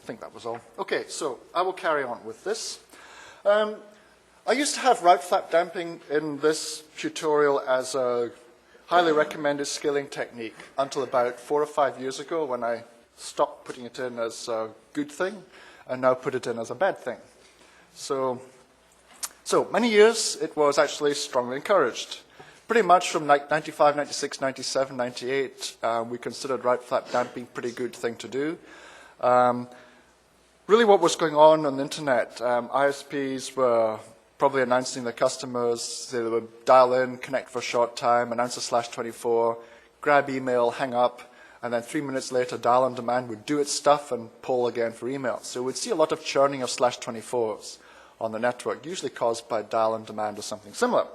think that was all. Okay, so I will carry on with this. I used to have route flap damping in this tutorial as a highly recommended scaling technique until about 4 or 5 years ago when I stopped putting it in as a good thing and now put it in as a bad thing. So many years it was actually strongly encouraged. Pretty much from 95, 96, 97, 98, we considered route flap damping a pretty good thing to do. Really what was going on the internet, ISPs were probably announcing their customers, they would dial in, connect for a short time, announce a /24, grab email, hang up, and then 3 minutes later, dial on demand would do its stuff and poll again for email. So we'd see a lot of churning of /24s on the network, usually caused by dial on demand or something similar.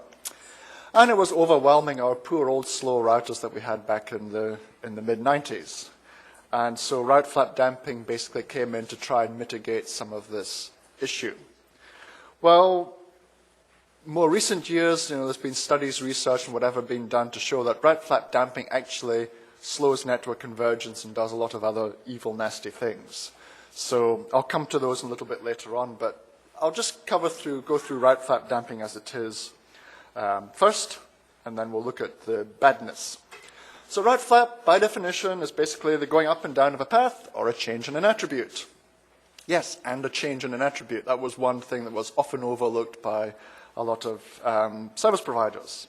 And it was overwhelming our poor old slow routers that we had back in the mid-90s. And so route flap damping basically came in to try and mitigate some of this issue. Well, more recent years, there's been studies, research, and whatever being done to show that route flap damping actually slows network convergence and does a lot of other evil, nasty things. So I'll come to those a little bit later on, but I'll just go through route flap damping as it is first, and then we'll look at the badness. So route flap, by definition, is basically the going up and down of a path or a change in an attribute. Yes, and a change in an attribute. That was one thing that was often overlooked by a lot of service providers.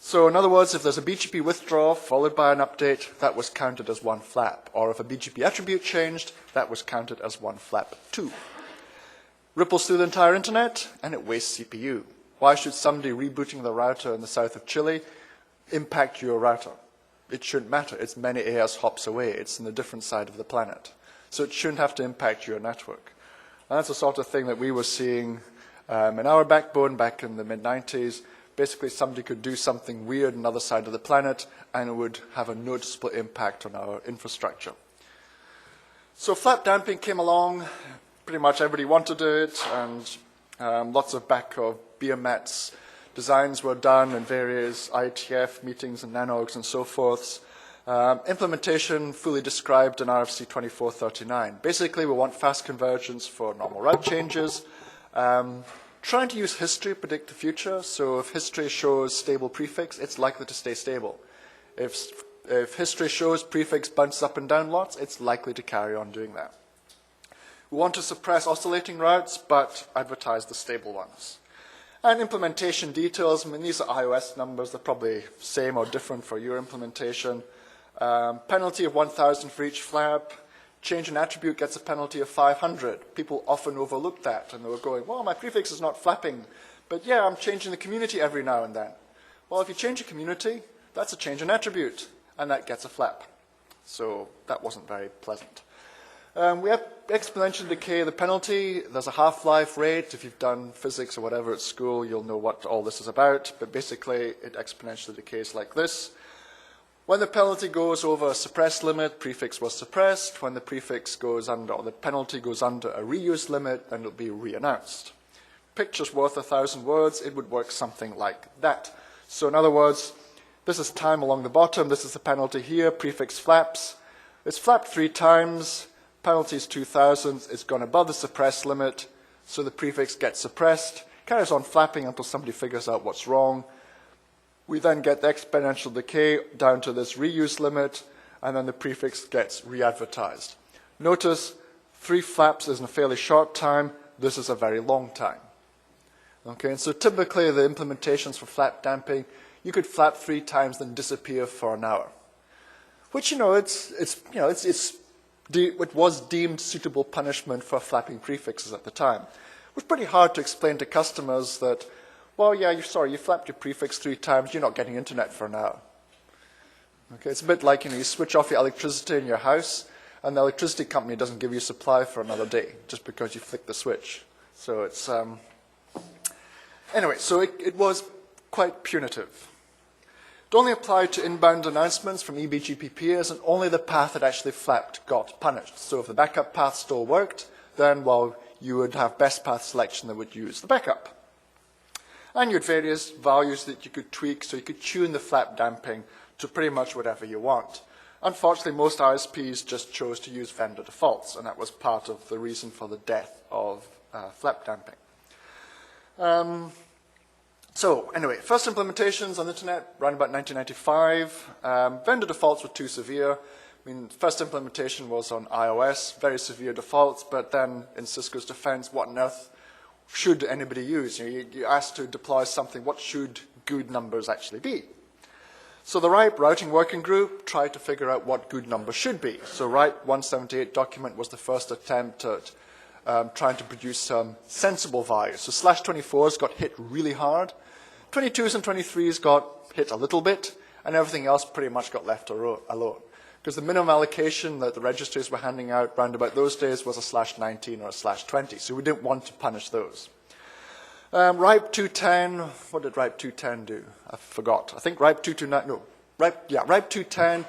So in other words, if there's a BGP withdrawal followed by an update, that was counted as one flap. Or if a BGP attribute changed, that was counted as one flap too. Ripples through the entire internet, and it wastes CPU. Why should somebody rebooting the router in the south of Chile impact your router? It shouldn't matter. It's many AS hops away. It's on a different side of the planet. So it shouldn't have to impact your network. And that's the sort of thing that we were seeing in our backbone back in the mid-90s. Basically, somebody could do something weird on the other side of the planet, and it would have a noticeable impact on our infrastructure. So flap damping came along. Pretty much everybody wanted it, and lots of back of beer mats designs were done in various IETF meetings and nanogs and so forth. Implementation fully described in RFC 2439. Basically, we want fast convergence for normal route changes. Trying to use history to predict the future. So if history shows stable prefix, it's likely to stay stable. If history shows prefix bounces up and down lots, it's likely to carry on doing that. We want to suppress oscillating routes, but advertise the stable ones. And implementation details, I mean, these are iOS numbers. They're probably same or different for your implementation. Penalty of 1,000 for each flap. Change in attribute gets a penalty of 500. People often overlook that, and they were going, well, my prefix is not flapping, but yeah, I'm changing the community every now and then. Well, if you change a community, that's a change in attribute, and that gets a flap. So that wasn't very pleasant. We have exponential decay of the penalty. There's a half-life rate. If you've done physics or whatever at school, you'll know what all this is about, but basically it exponentially decays like this. When the penalty goes over a suppressed limit, prefix was suppressed. When the prefix goes under, or the penalty goes under a reuse limit, then it'll be re-announced. Picture's worth 1,000 words. It would work something like that. So in other words, this is time along the bottom. This is the penalty here. Prefix flaps. It's flapped 3 times. Penalty is 2,000. It's gone above the suppressed limit. So the prefix gets suppressed. Carries on flapping until somebody figures out what's wrong. We then get the exponential decay down to this reuse limit, and then the prefix gets re-advertised. Notice 3 flaps is in a fairly short time. This is a very long time. Okay, and so typically the implementations for flap damping, you could flap 3 times then disappear for an hour, which it was deemed suitable punishment for flapping prefixes at the time. It was pretty hard to explain to customers that, well, yeah, you flapped your prefix 3 times, you're not getting internet for an hour. Okay, it's a bit like, you switch off your electricity in your house, and the electricity company doesn't give you supply for another day, just because you flick the switch. So it's, anyway, so it was quite punitive. It only applied to inbound announcements from eBGP peers, and only the path that actually flapped got punished. So if the backup path still worked, then, well, you would have best path selection that would use the backup. And you had various values that you could tweak, so you could tune the flap damping to pretty much whatever you want. Unfortunately, most ISPs just chose to use vendor defaults, and that was part of the reason for the death of flap damping. So anyway, first implementations on the internet around about 1995. Vendor defaults were too severe. I mean, first implementation was on iOS, very severe defaults, but then in Cisco's defense, what on earth should anybody use? You're asked to deploy something, what should good numbers actually be? So the RIPE routing working group tried to figure out what good numbers should be. So RIPE 178 document was the first attempt at trying to produce some sensible values. So /24s got hit really hard. 22s and 23s got hit a little bit, and everything else pretty much got left alone. Because the minimum allocation that the registries were handing out around about those days was a /19 or a /20, so we didn't want to punish those. RIPE 210, what did RIPE 210 do? I forgot. I think RIPE 229, no, RIPE 210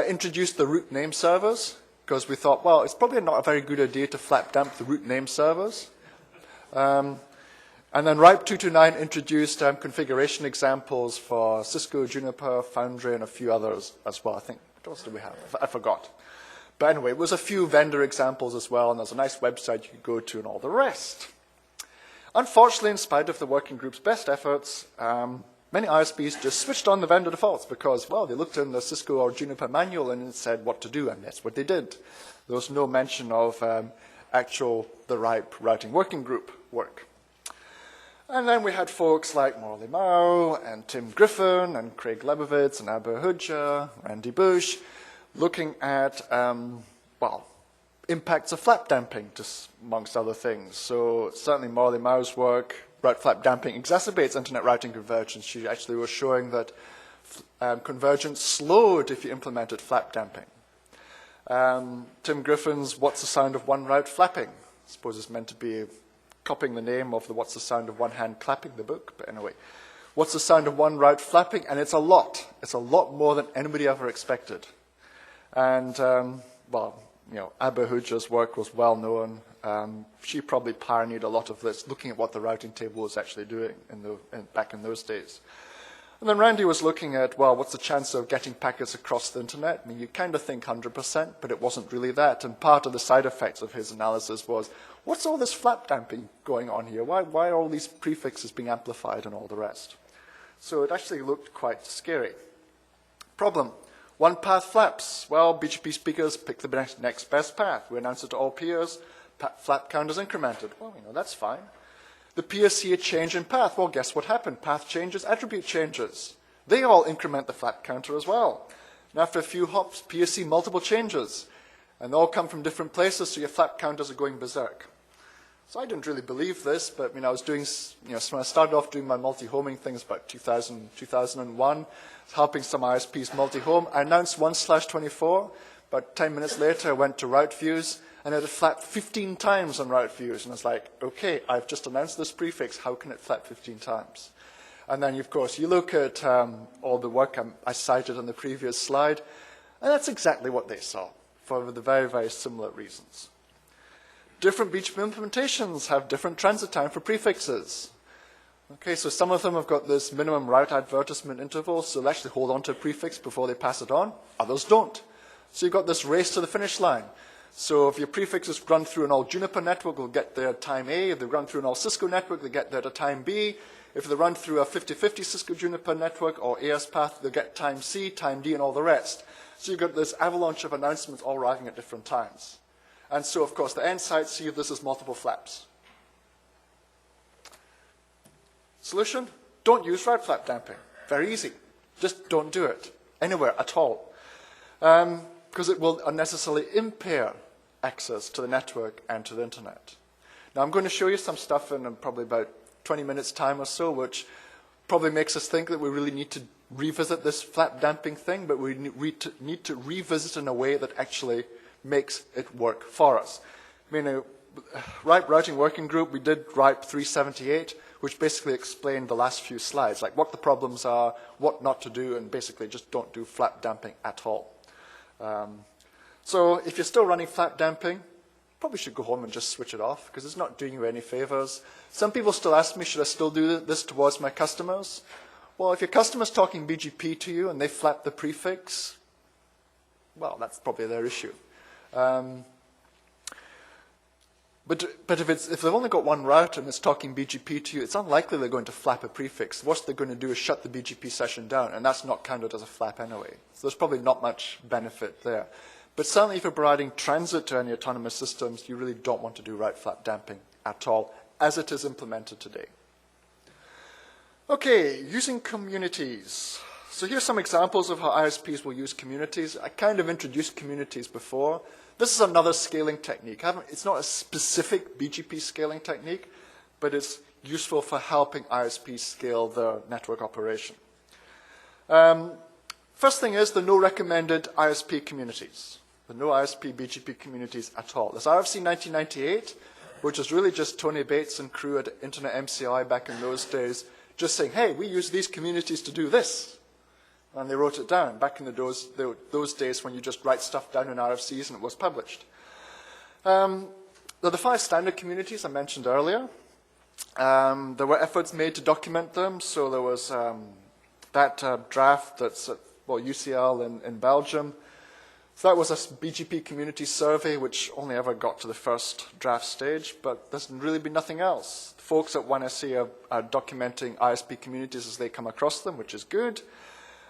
introduced the root name servers, because we thought, well, it's probably not a very good idea to flap damp the root name servers. And then RIPE 229 introduced configuration examples for Cisco, Juniper, Foundry, and a few others as well. I think, what else did we have? I forgot. But anyway, it was a few vendor examples as well, and there's a nice website you could go to and all the rest. Unfortunately, in spite of the working group's best efforts, many ISPs just switched on the vendor defaults because, well, they looked in the Cisco or Juniper manual and it said what to do, and that's what they did. There was no mention of the RIPE routing working group work. And then we had folks like Morley Mao and Tim Griffin and Craig Lebovitz and Abba Hujja, Randy Bush, looking at, impacts of flap damping, just amongst other things. So certainly Morley Mao's work, route flap damping exacerbates internet routing convergence. She actually was showing that convergence slowed if you implemented flap damping. Tim Griffin's What's the Sound of One Route Flapping? I suppose it's meant to be copying the name of the What's the Sound of One Hand Clapping, the book, but anyway. What's the sound of one route flapping? And it's a lot. It's a lot more than anybody ever expected. And, Abba Hujja's work was well known. She probably pioneered a lot of this, looking at what the routing table was actually doing back in those days. And then Randy was looking at, well, what's the chance of getting packets across the internet? I mean, you kind of think 100%, but it wasn't really that. And part of the side effects of his analysis was, what's all this flap damping going on here? Why are all these prefixes being amplified and all the rest? So it actually looked quite scary. Problem. One path flaps. Well, BGP speakers pick the next best path. We announce it to all peers. Flap count is incremented. Well, that's fine. The peers see a change in path. Well, guess what happened? Path changes, attribute changes. They all increment the flap counter as well. And after a few hops, peers see multiple changes. And they all come from different places, so your flap counters are going berserk. So I didn't really believe this, but I was doing, when I started off doing my multi-homing things about 2001, helping some ISPs multi-home, I announced 1/24. About 10 minutes later, I went to route views, and it had flapped 15 times on route views. And I was like, okay, I've just announced this prefix. How can it flap 15 times? And then, of course, you look at all the work I cited on the previous slide, and that's exactly what they saw, for the very, very similar reasons. Different BGP implementations have different transit time for prefixes. Okay, so some of them have got this minimum route advertisement interval, so they'll actually hold on to a prefix before they pass it on. Others don't. So you've got this race to the finish line. So if your prefixes run through an all Juniper network, they'll get there at time A. If they run through an all Cisco network, they get there at time B. If they run through a 50-50 Cisco Juniper network or AS path, they'll get time C, time D, and all the rest. So you've got this avalanche of announcements all arriving at different times. And so, of course, the end sites see this as multiple flaps. Solution? Don't use route flap damping. Very easy. Just don't do it anywhere at all. Because it will unnecessarily impair access to the network and to the internet. Now, I'm going to show you some stuff in probably about 20 minutes' time or so, which probably makes us think that we really need to revisit this flap damping thing, but we need to revisit in a way that actually makes it work for us. RIPE routing working group, we did RIPE 378, which basically explained the last few slides, like what the problems are, what not to do, and basically just don't do flap damping at all. So if you're still running flap damping, probably should go home and just switch it off, because it's not doing you any favors. Some people still ask me, should I still do this towards my customers? Well, if your customer's talking BGP to you and they flap the prefix, well, that's probably their issue. But if they've only got one router and it's talking BGP to you, it's unlikely they're going to flap a prefix. What they're going to do is shut the BGP session down, and that's not counted as a flap anyway. So there's probably not much benefit there. But certainly if you're providing transit to any autonomous systems, you really don't want to do route flap damping at all, as it is implemented today. Okay, using communities. So here's some examples of how ISPs will use communities. I kind of introduced communities before. This is another scaling technique. It's not a specific BGP scaling technique, but it's useful for helping ISPs scale their network operation. First thing is the no recommended ISP communities. The no ISP BGP communities at all. There's RFC 1998, which is really just Tony Bates and crew at Internet MCI back in those days, just saying, hey, we use these communities to do this. And they wrote it down back in those days when you just write stuff down in RFCs and it was published. There are the 5 standard communities I mentioned earlier. There were efforts made to document them. So there was that draft that's at UCL in Belgium. So that was a BGP community survey which only ever got to the first draft stage, but there's really been nothing else. The folks at 1SE are documenting ISP communities as they come across them, which is good.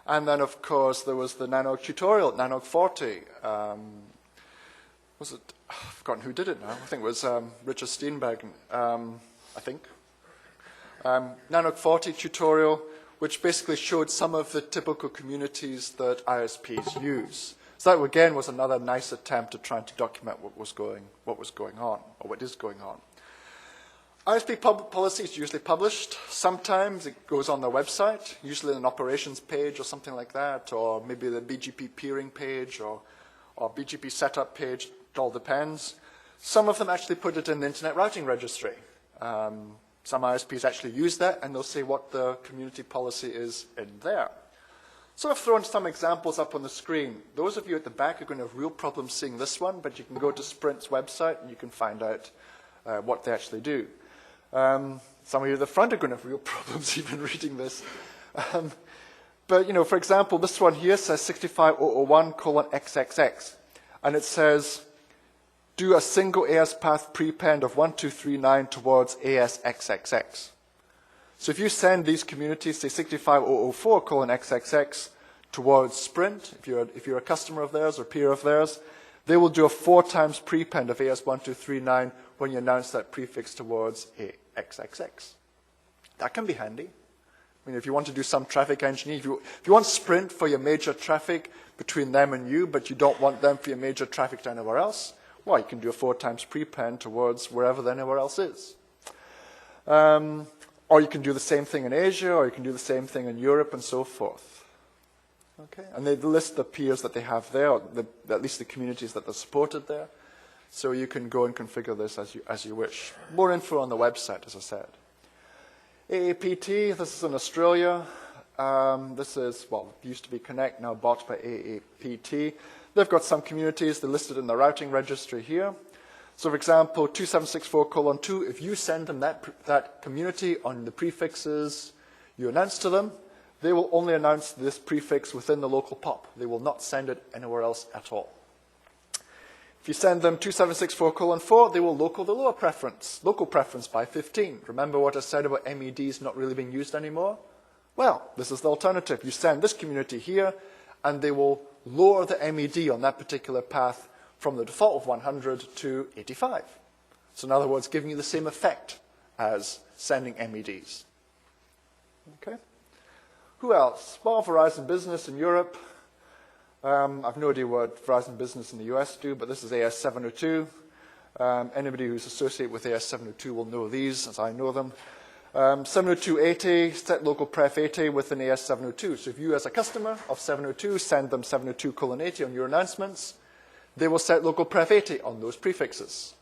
And then, of course, there was the Nanog tutorial, Nanog 40. Was it? I've forgotten who did it now. I think it was Richard Steenbergen, I think. Nanog 40 tutorial, which basically showed some of the typical communities that ISPs use. So that, again, was another nice attempt at trying to document what was going on, or what is going on. ISP policy is usually published. Sometimes it goes on their website, usually an operations page or something like that, or maybe the BGP peering page or BGP setup page. It all depends. Some of them actually put it in the Internet Routing Registry. Some ISPs actually use that, and they'll say what the community policy is in there. So I've thrown some examples up on the screen. Those of you at the back are going to have real problems seeing this one, but you can go to Sprint's website and you can find out what they actually do. Some of you at the front are going to have real problems even reading this. But, you know, for example, this one here says 65001:XXX, and it says, do a single AS path prepend of 1239 towards ASXXX. So if you send these communities, say 65004:XXX towards Sprint, if you're a customer of theirs or peer of theirs, they will do a 4 times prepend of AS1239 when you announce that prefix towards AXXX. That can be handy. I mean, if you want to do some traffic engineering, if you want Sprint for your major traffic between them and you, but you don't want them for your major traffic to anywhere else, well, you can do a 4 times prepend towards wherever anywhere else is. Or you can do the same thing in Asia, or you can do the same thing in Europe, and so forth. Okay? And they list the peers that they have there, or at least the communities that are supported there. So you can go and configure this as you wish. More info on the website, as I said. AAPT, this is in Australia. This is, well, it used to be Connect, now bought by AAPT. They've got some communities. They're listed in the routing registry here. So, for example, 2764:2, if you send them that community on the prefixes you announce to them, they will only announce this prefix within the local POP. They will not send it anywhere else at all. If you send them 2764:4, they will local preference by 15. Remember what I said about MEDs not really being used anymore? Well, this is the alternative. You send this community here, and they will lower the MED on that particular path from the default of 100 to 85. So in other words, giving you the same effect as sending MEDs. Okay. Who else? Well, Verizon Business in Europe. I've no idea what Verizon Business in the US do, but this is AS702. Anybody who's associated with AS702 will know these, as I know them. 702.80, set local pref 80 within AS702. So if you, as a customer of 702, send them 702:80 on your announcements, they will set local pref 80 on those prefixes.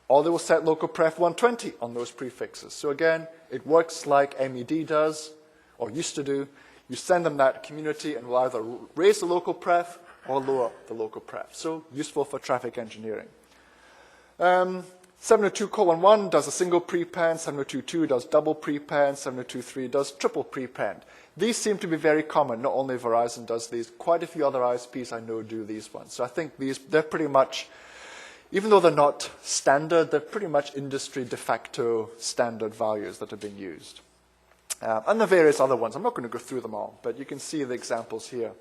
Or they will set local pref 120 on those prefixes. So again, it works like MED does, or used to do. You send them that community and will either raise the local pref or lower the local pref. So useful for traffic engineering. 702:1 does a single prepend, 702.2 does double prepend, 702.3 does triple prepend. These seem to be very common. Not only Verizon does these, quite a few other ISPs I know do these ones. So I think they're pretty much, even though they're not standard, they're pretty much industry de facto standard values that are being used. And the various other ones. I'm not going to go through them all, but you can see the examples here.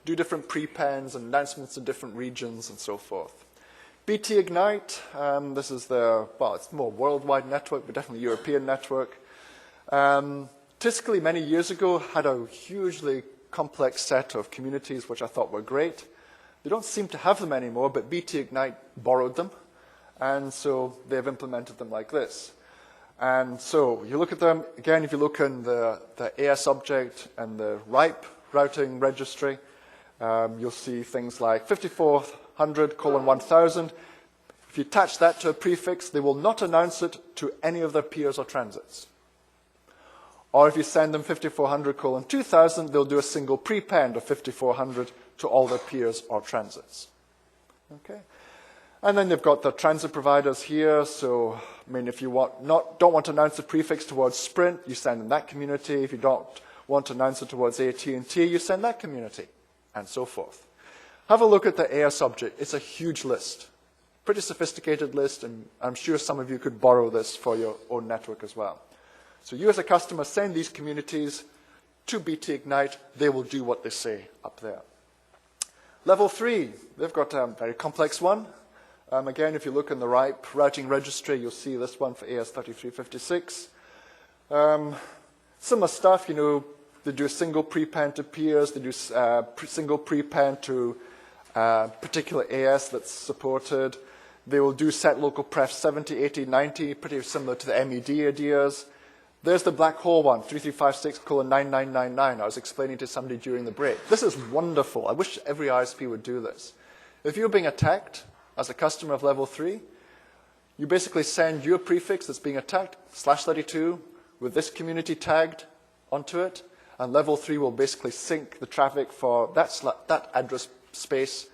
Do different prepends and announcements in different regions and so forth. BT Ignite, this is the, well, it's more worldwide network, but definitely European network. Cisco many years ago had a hugely complex set of communities which I thought were great. They don't seem to have them anymore, but BT Ignite borrowed them, and so they've implemented them like this. And so you look at them, again, if you look in the AS object and the RIPE routing registry, you'll see things like 5400:1000. If you attach that to a prefix, they will not announce it to any of their peers or transits. Or if you send them 5400:2000, they'll do a single prepend of 5400 to all their peers or transits. Okay. And then they've got the transit providers here. So, I mean, if you don't want to announce the prefix towards Sprint, you send in that community. If you don't want to announce it towards AT&T, you send that community, and so forth. Have a look at the AS object. It's a huge list. Pretty sophisticated list, and I'm sure some of you could borrow this for your own network as well. So you as a customer send these communities to BT Ignite. They will do what they say up there. Level 3, they've got a very complex one. Again, if you look in the RIPE routing registry, you'll see this one for AS3356. Similar stuff, you know, they do a single prepend to peers, they do single prepend to particular AS that's supported. They will do set local pref 70, 80, 90, pretty similar to the MED ideas. There's the black hole one, 3356:9999. I was explaining to somebody during the break. This is wonderful. I wish every ISP would do this. If you're being attacked as a customer of level 3, you basically send your prefix that's being attacked, /32, with this community tagged onto it, and level 3 will basically sync the traffic for that address space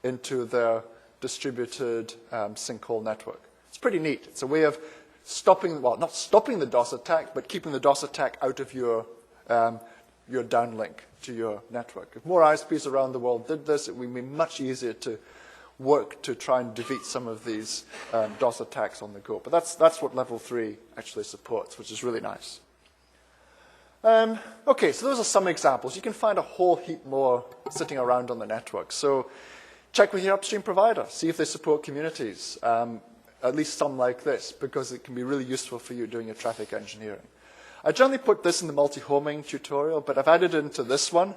into their distributed sinkhole network. It's pretty neat. It's a way of stopping, well, not stopping the DOS attack, but keeping the DOS attack out of your downlink to your network. If more ISPs around the world did this, it would be much easier to work to try and defeat some of these DOS attacks on the go. But that's what level 3 actually supports, which is really nice. Okay, so those are some examples. You can find a whole heap more sitting around on the network. So check with your upstream provider. See if they support communities, at least some like this, because it can be really useful for you doing your traffic engineering. I generally put this in the multi-homing tutorial, but I've added it into this one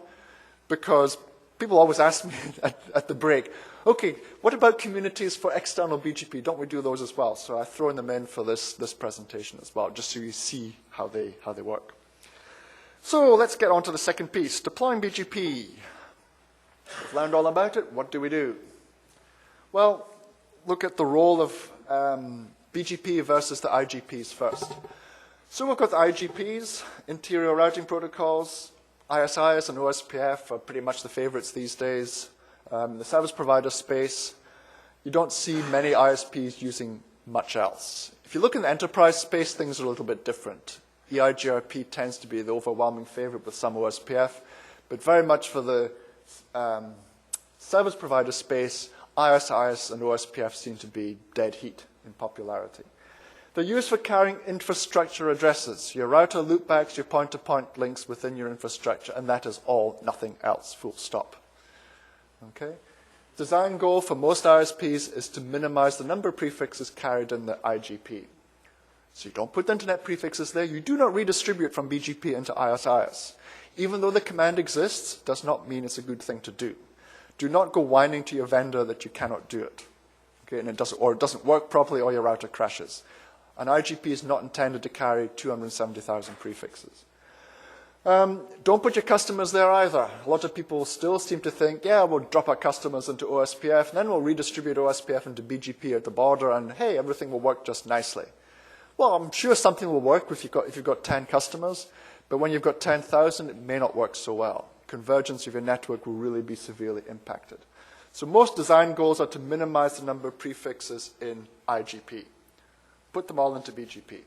because people always ask me at the break, okay, what about communities for external BGP? Don't we do those as well? So I've thrown them in for this presentation as well, just so you see how they work. So let's get on to the second piece, deploying BGP. We've learned all about it. What do we do? Well, look at the role of BGP versus the IGPs first. So we've got the IGPs, interior routing protocols, ISIS and OSPF are pretty much the favorites these days. In the service provider space, you don't see many ISPs using much else. If you look in the enterprise space, things are a little bit different. EIGRP tends to be the overwhelming favorite with some OSPF, but very much for the service provider space, ISIS and OSPF seem to be dead heat in popularity. They're used for carrying infrastructure addresses, your router loopbacks, your point-to-point links within your infrastructure, and that is all, nothing else, full stop. Okay? Design goal for most ISPs is to minimize the number of prefixes carried in the IGP. So you don't put internet prefixes there, you do not redistribute from BGP into ISIS. Even though the command exists, does not mean it's a good thing to do. Do not go whining to your vendor that you cannot do it. Okay, and it doesn't work properly or your router crashes. An IGP is not intended to carry 270,000 prefixes. Don't put your customers there either. A lot of people still seem to think, yeah, we'll drop our customers into OSPF, and then we'll redistribute OSPF into BGP at the border, and hey, everything will work just nicely. Well, I'm sure something will work if you've got 10 customers, but when you've got 10,000, it may not work so well. Convergence of your network will really be severely impacted. So most design goals are to minimize the number of prefixes in IGP. put them all into BGP.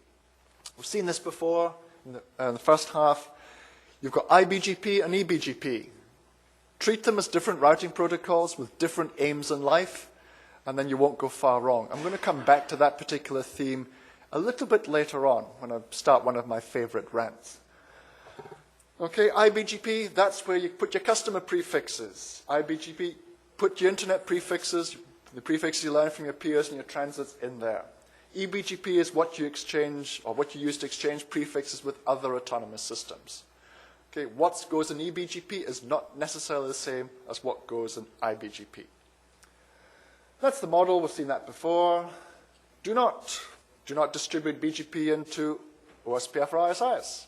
We've seen this before in the first half. You've got iBGP and eBGP. Treat them as different routing protocols with different aims in life, and then you won't go far wrong. I'm going to come back to that particular theme a little bit later on when I start one of my favorite rants. Okay, iBGP, that's where you put your customer prefixes. iBGP, put your internet prefixes, the prefixes you learn from your peers and your transits in there. eBGP is what you exchange, or what you use to exchange prefixes with other autonomous systems. Okay, what goes in eBGP is not necessarily the same as what goes in iBGP. That's the model. We've seen that before. Do not distribute BGP into OSPF or ISIS.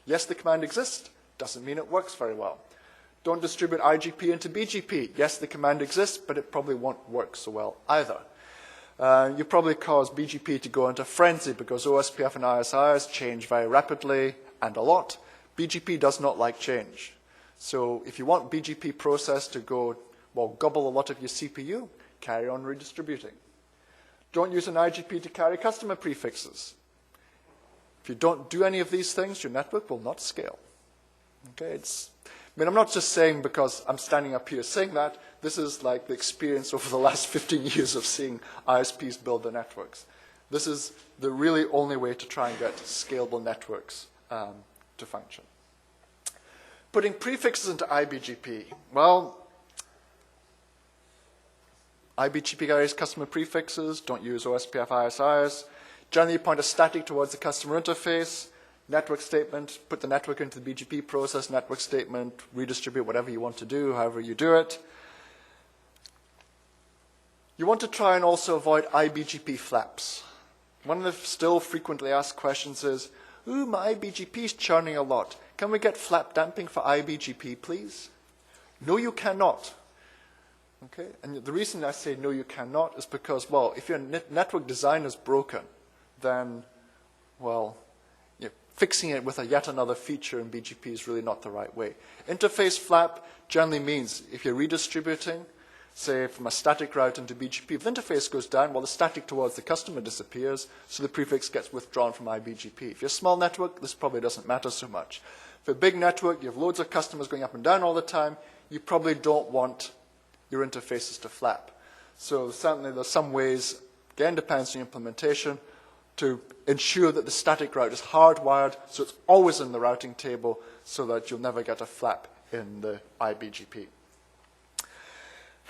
Yes, the command exists. Doesn't mean it works very well. Don't distribute IGP into BGP. Yes, the command exists, but it probably won't work so well either. You probably cause BGP to go into frenzy because OSPF and ISIS change very rapidly and a lot. BGP does not like change. So if you want BGP process to go, well, gobble a lot of your CPU, carry on redistributing. Don't use an IGP to carry customer prefixes. If you don't do any of these things, your network will not scale. Okay, I'm not just saying because I'm standing up here saying that. This is like the experience over the last 15 years of seeing ISPs build their networks. This is the really only way to try and get scalable networks to function. Putting prefixes into iBGP. Well, iBGP carries customer prefixes. Don't use OSPF ISIS. Generally, you point a static towards the customer interface. Network statement, put the network into the BGP process. Network statement, redistribute whatever you want to do, however you do it. You want to try and also avoid iBGP flaps. One of the still frequently asked questions is, ooh, my iBGP is churning a lot. Can we get flap damping for iBGP, please? No, you cannot. Okay? And the reason I say no, you cannot is because, well, if your network design is broken, then, well, fixing it with yet another feature in BGP is really not the right way. Interface flap generally means if you're redistributing, say from a static route into BGP, if the interface goes down, well, the static towards the customer disappears, so the prefix gets withdrawn from iBGP. If you're a small network, this probably doesn't matter so much. For a big network, you have loads of customers going up and down all the time, you probably don't want your interfaces to flap. So certainly there's some ways, again, depends on your implementation, to ensure that the static route is hardwired so it's always in the routing table so that you'll never get a flap in the iBGP.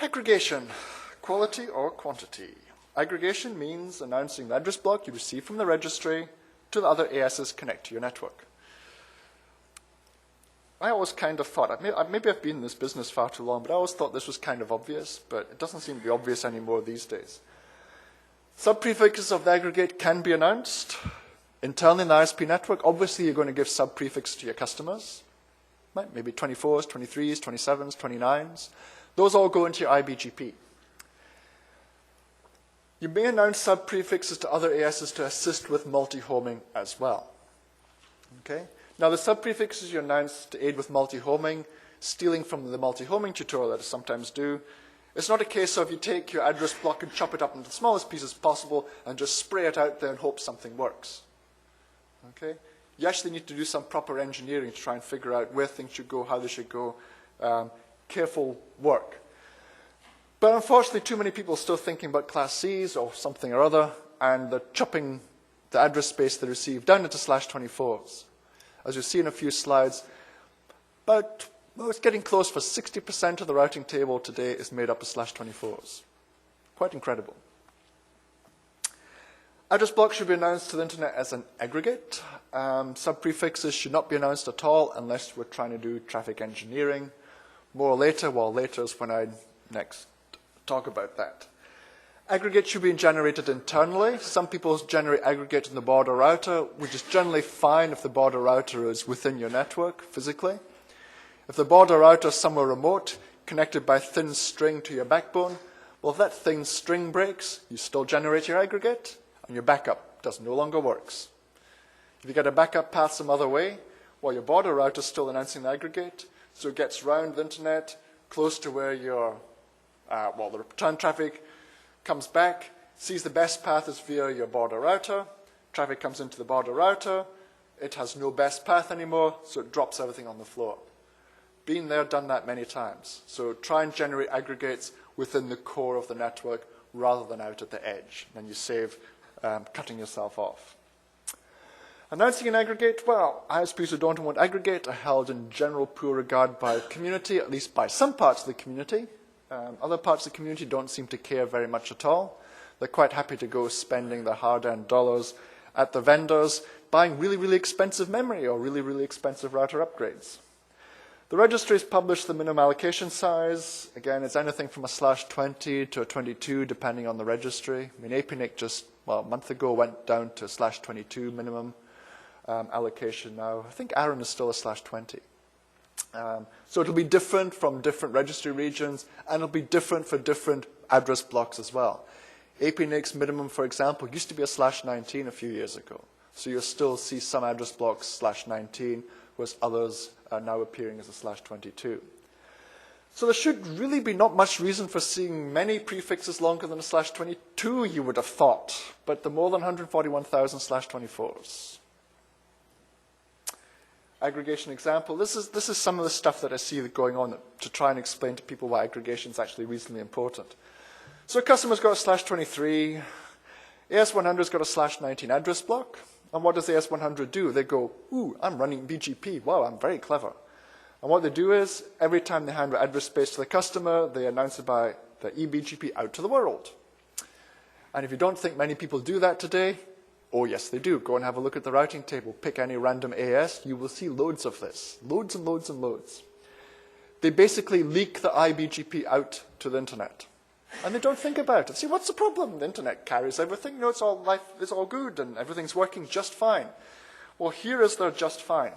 Aggregation, quality or quantity. Aggregation means announcing the address block you receive from the registry to the other ASs connect to your network. I always kind of thought, maybe I've been in this business far too long, but I always thought this was kind of obvious, but it doesn't seem to be obvious anymore these days. SubPrefixes of the aggregate can be announced internally in the ISP network. Obviously, you're going to give subprefixes to your customers, right? Maybe 24s, 23s, 27s, 29s. Those all go into your iBGP. You may announce subprefixes to other ASs to assist with multi-homing as well. Okay? Now, the subprefixes you announce to aid with multi-homing, stealing from the multi-homing tutorial that I sometimes do, it's not a case of you take your address block and chop it up into the smallest pieces possible and just spray it out there and hope something works. Okay? You actually need to do some proper engineering to try and figure out where things should go, how they should go. Careful work. But unfortunately, too many people are still thinking about Class Cs or something or other, and they're chopping the address space they receive down into /24s. As you see in a few slides, but it's getting close for 60% of the routing table today is made up of /24s. Quite incredible. Address blocks should be announced to the internet as an aggregate. Subprefixes should not be announced at all unless we're trying to do traffic engineering. More later, well, later is when I next talk about that. Aggregate should be generated internally. Some people generate aggregate in the border router, which is generally fine if the border router is within your network physically. If the border router is somewhere remote, connected by thin string to your backbone, well, if that thin string breaks, you still generate your aggregate, and your backup no longer works. If you get a backup path some other way, well, your border router is still announcing the aggregate, so it gets round the internet, close to where your, the return traffic comes back, sees the best path is via your border router. Traffic comes into the border router. It has no best path anymore, so it drops everything on the floor. Been there, done that many times. So try and generate aggregates within the core of the network rather than out at the edge. Then you save cutting yourself off. Announcing an aggregate, well, ISPs who don't want aggregate are held in general poor regard by the community, at least by some parts of the community. Other parts of the community don't seem to care very much at all. They're quite happy to go spending their hard-earned dollars at the vendors, buying really, really expensive memory or really, really expensive router upgrades. The registries publish the minimum allocation size. Again, it's anything from a /20 to a 22, depending on the registry. I mean, APNIC just, well, a month ago went down to /22 minimum allocation now. I think Aaron is still a /20. So it'll be different from different registry regions, and it'll be different for different address blocks as well. APNIC's minimum, for example, used to be a /19 a few years ago. So you'll still see some address blocks /19, whereas others are now appearing as a /22. So there should really be not much reason for seeing many prefixes longer than a /22, you would have thought, but the more than 141,000 /24s. Aggregation example. This is some of the stuff that I see going on to try and explain to people why aggregation is actually reasonably important. So a customer's got a /23, AS100's got a /19 address block, and what does the AS100 do? They go, ooh, I'm running BGP, wow, I'm very clever. And what they do is, every time they hand address space to the customer, they announce it by the eBGP out to the world. And if you don't think many people do that today, oh yes, they do. Go and have a look at the routing table. Pick any random AS. You will see loads of this. Loads and loads and loads. They basically leak the iBGP out to the internet. And they don't think about it. See, what's the problem? The internet carries everything. You know, it's all life is all good and everything's working just fine. Well, here is their just fine.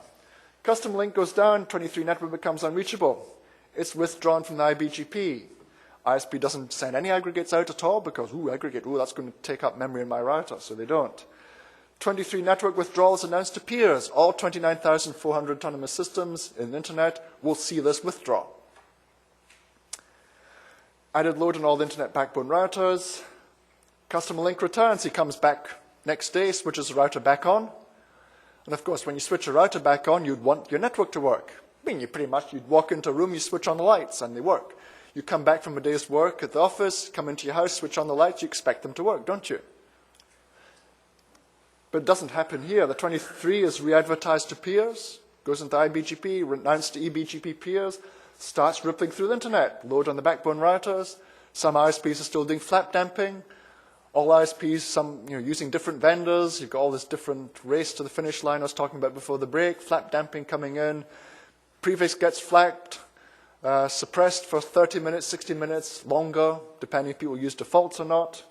Custom link goes down, 23 network becomes unreachable. It's withdrawn from the iBGP. ISP doesn't send any aggregates out at all because, ooh, aggregate, ooh, that's going to take up memory in my router, so they don't. 23 network withdrawals announced to peers. All 29,400 autonomous systems in the internet will see this withdrawal. Added load on all the internet backbone routers. Customer link returns. He comes back next day, switches the router back on. And of course, when you switch a router back on, you'd want your network to work. I mean, you'd walk into a room, you switch on the lights, and they work. You come back from a day's work at the office, come into your house, switch on the lights, you expect them to work, don't you? But it doesn't happen here. The 23 is re-advertised to peers, goes into iBGP, announced to eBGP peers, starts rippling through the internet, load on the backbone routers. Some ISPs are still doing flap damping. All ISPs, some using different vendors. You've got all this different race to the finish line I was talking about before the break, flap damping coming in. Prefix gets flagged, suppressed for 30 minutes, 60 minutes, longer, depending if people use defaults or not.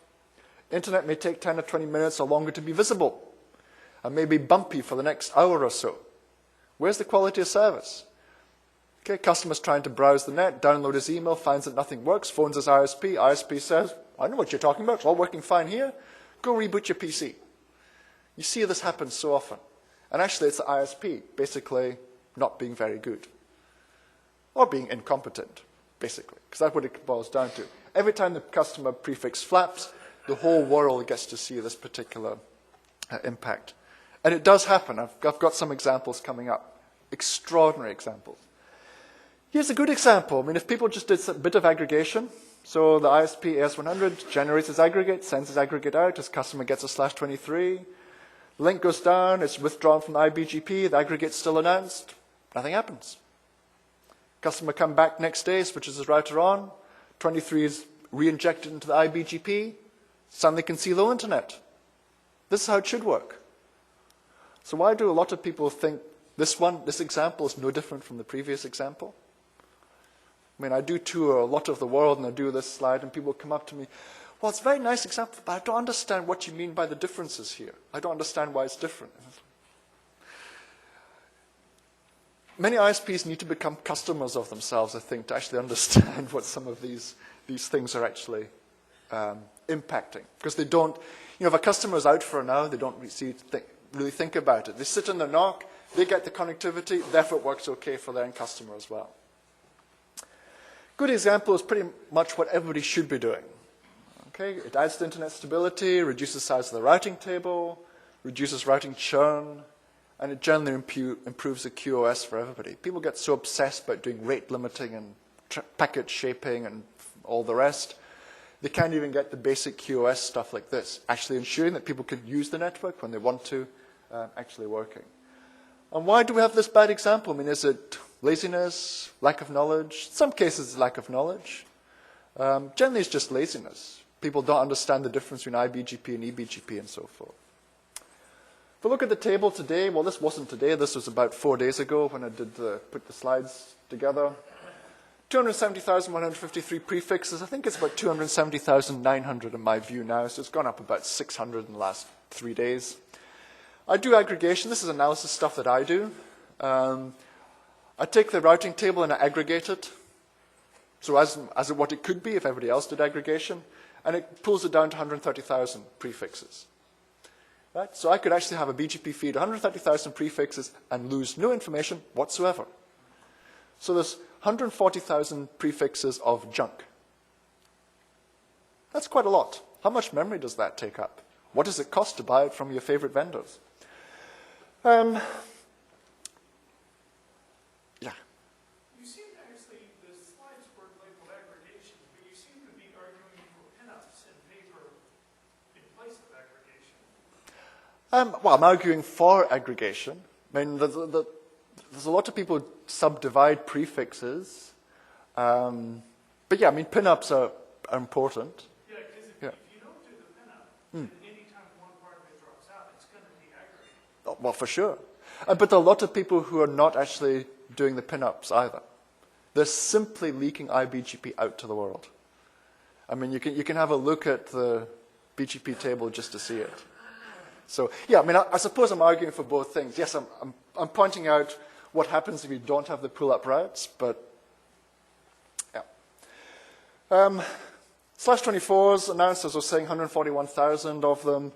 Internet may take 10 or 20 minutes or longer to be visible, and may be bumpy for the next hour or so. Where's the quality of service? Okay, customer's trying to browse the net, download his email, finds that nothing works, phones his ISP. ISP says, I know what you're talking about, it's all working fine here. Go reboot your PC. You see this happen so often. And actually, it's the ISP basically not being very good. Or being incompetent, basically, because that's what it boils down to. Every time the customer prefix flaps, the whole world gets to see this particular impact. And it does happen. I've got some examples coming up. Extraordinary examples. Here's a good example. I mean, if people just did a bit of aggregation, so the ISP AS100 generates its aggregate, sends its aggregate out, his customer gets a /23, link goes down, it's withdrawn from the iBGP, the aggregate's still announced, nothing happens. Customer come back next day, switches his router on, 23 is re-injected into the iBGP, suddenly can see the internet. This is how it should work. So why do a lot of people think this example is no different from the previous example? I mean, I do tour a lot of the world, and I do this slide, and people come up to me, well, it's a very nice example, but I don't understand what you mean by the differences here. I don't understand why it's different. Many ISPs need to become customers of themselves, I think, to actually understand what some of these things are actually impacting. Because they don't, if a customer is out for an hour, they don't really think about it. They sit in their NOC, they get the connectivity, therefore it works okay for their end customer as well. Good example is pretty much what everybody should be doing. Okay, it adds to internet stability, reduces the size of the routing table, reduces routing churn, and it generally improves the QoS for everybody. People get so obsessed about doing rate limiting and packet shaping and all the rest, they can't even get the basic QoS stuff like this, actually ensuring that people can use the network when they want to, actually working. And why do we have this bad example? I mean, is it laziness, lack of knowledge? In some cases, it's lack of knowledge. Generally, it's just laziness. People don't understand the difference between iBGP and eBGP and so forth. If we look at the table today, well, this wasn't today. This was about 4 days ago when I put the slides together. 270,153 prefixes. I think it's about 270,900 in my view now, so it's gone up about 600 in the last 3 days. I do aggregation. This is analysis stuff that I do. I take the routing table and I aggregate it, so as what it could be if everybody else did aggregation, and it pulls it down to 130,000 prefixes. Right? So I could actually have a BGP feed 130,000 prefixes and lose no information whatsoever. So there's 140,000 prefixes of junk. That's quite a lot. How much memory does that take up? What does it cost to buy it from your favorite vendors? Yeah. You seem to actually, the slides were labeled aggregations, but you seem to be arguing for pinups and paper in place of aggregation. Well, I'm arguing for aggregation. I mean, there's a lot of people who subdivide prefixes. But yeah, I mean, pinups are important. Yeah, because if you don't do the pinup, then anytime one part of it drops out, it's going to be aggregated. Oh, well, for sure. But there are a lot of people who are not actually doing the pinups either. They're simply leaking iBGP out to the world. I mean, you can have a look at the BGP table just to see it. So, yeah, I mean, I suppose I'm arguing for both things. Yes, I'm pointing out what happens if you don't have the pull-up routes, but yeah. /24s announced, as I was saying, 141,000 of them.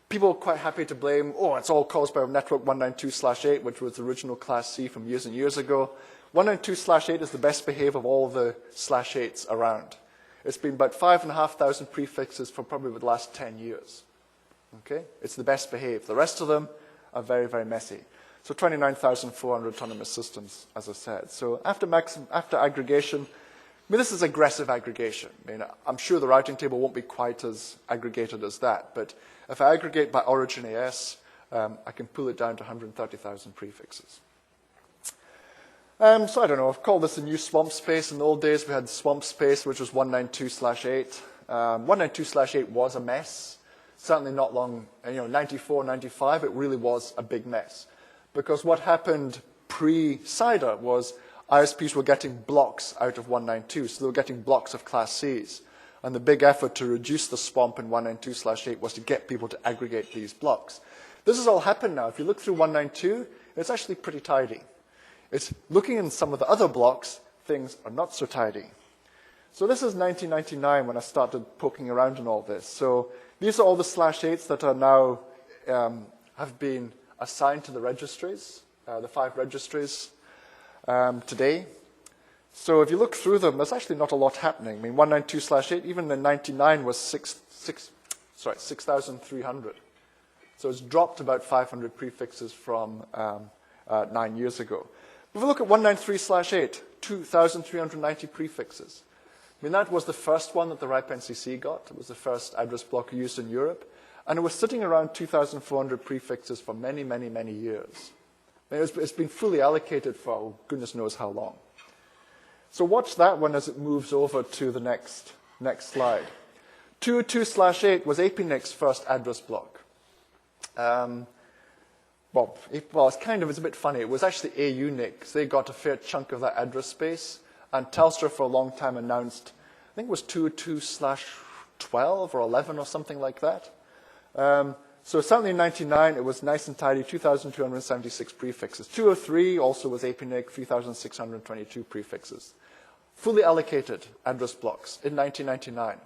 People are quite happy to blame, oh, it's all caused by network 192/8, which was the original class C from years and years ago. 192/8 is the best behaved of all the /8s around. It's been about 5,500 prefixes for probably the last 10 years. Okay? It's the best behaved. The rest of them are very, very messy. So 29,400 autonomous systems, as I said. So after aggregation, I mean, this is aggressive aggregation. I mean, I'm sure the routing table won't be quite as aggregated as that, but if I aggregate by origin AS, I can pull it down to 130,000 prefixes. So I don't know, I've called this a new swamp space. In the old days, we had swamp space, which was 192/8. 192/8 was a mess. Certainly not long, 94, 95, it really was a big mess. Because what happened pre-CIDR was ISPs were getting blocks out of 192, so they were getting blocks of Class Cs. And the big effort to reduce the swamp in 192/8 was to get people to aggregate these blocks. This has all happened now. If you look through 192, it's actually pretty tidy. It's looking in some of the other blocks, things are not so tidy. So this is 1999 when I started poking around in all this. So these are all the /8s that are now have been assigned to the registries, the 5 registries today. So if you look through them, there's actually not a lot happening. I mean, 192/8, even in 99 was 6,300. So it's dropped about 500 prefixes from 9 years ago. If we look at 193/8, 2,390 prefixes. I mean, that was the first one that the RIPE NCC got. It was the first address block used in Europe. And it was sitting around 2,400 prefixes for many, many, many years. And it's been fully allocated for goodness knows how long. So watch that one as it moves over to the next slide. 202/8 was APNIC's first address block. Well, it's a bit funny. It was actually AUNIC. So they got a fair chunk of that address space. And Telstra for a long time announced, I think it was 202/12 or 11 or something like that. So certainly in 99, it was nice and tidy, 2,276 prefixes. 203 also was APNIC, 3,622 prefixes. Fully allocated address blocks in 1999.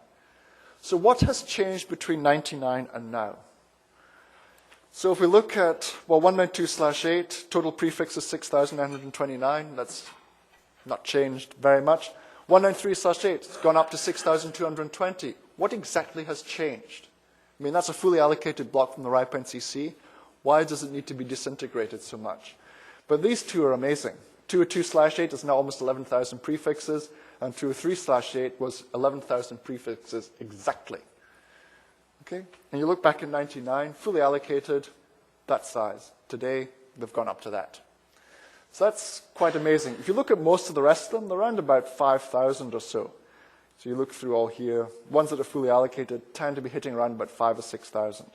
So what has changed between 99 and now? So if we look at, 192/8, total prefixes 6,929. That's not changed very much. 193/8, it's gone up to 6,220. what exactly has changed? I mean, that's a fully allocated block from the RIPE NCC. Why does it need to be disintegrated so much? But these two are amazing. 202/8 is now almost 11,000 prefixes, and 203/8 was 11,000 prefixes exactly. Okay? And you look back in 99, fully allocated, that size. Today, they've gone up to that. So that's quite amazing. If you look at most of the rest of them, they're around about 5,000 or so. So you look through all here. Ones that are fully allocated tend to be hitting around about 5,000 or 6,000.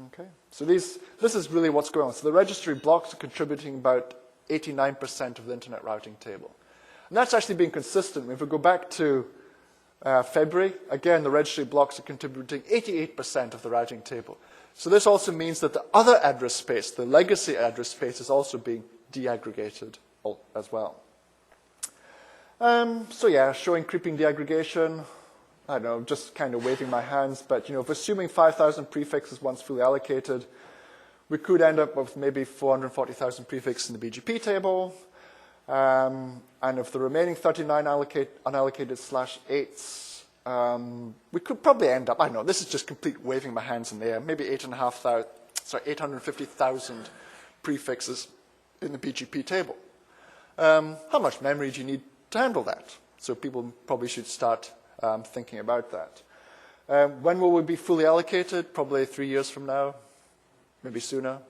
Okay, so this is really what's going on. So the registry blocks are contributing about 89% of the internet routing table. And that's actually been consistent. If we go back to February, again, the registry blocks are contributing 88% of the routing table. So this also means that the other address space, the legacy address space, is also being deaggregated as well. So yeah, showing creeping deaggregation. I don't know, just kind of waving my hands, but if assuming 5,000 prefixes once fully allocated, we could end up with maybe 440,000 prefixes in the BGP table. And if the remaining 39 unallocated /8s, we could probably end up, I don't know, this is just complete waving my hands in the air, maybe 850,000 prefixes in the BGP table. How much memory do you need to handle that? So people probably should start thinking about that. When will we be fully allocated? Probably 3 years from now, maybe sooner.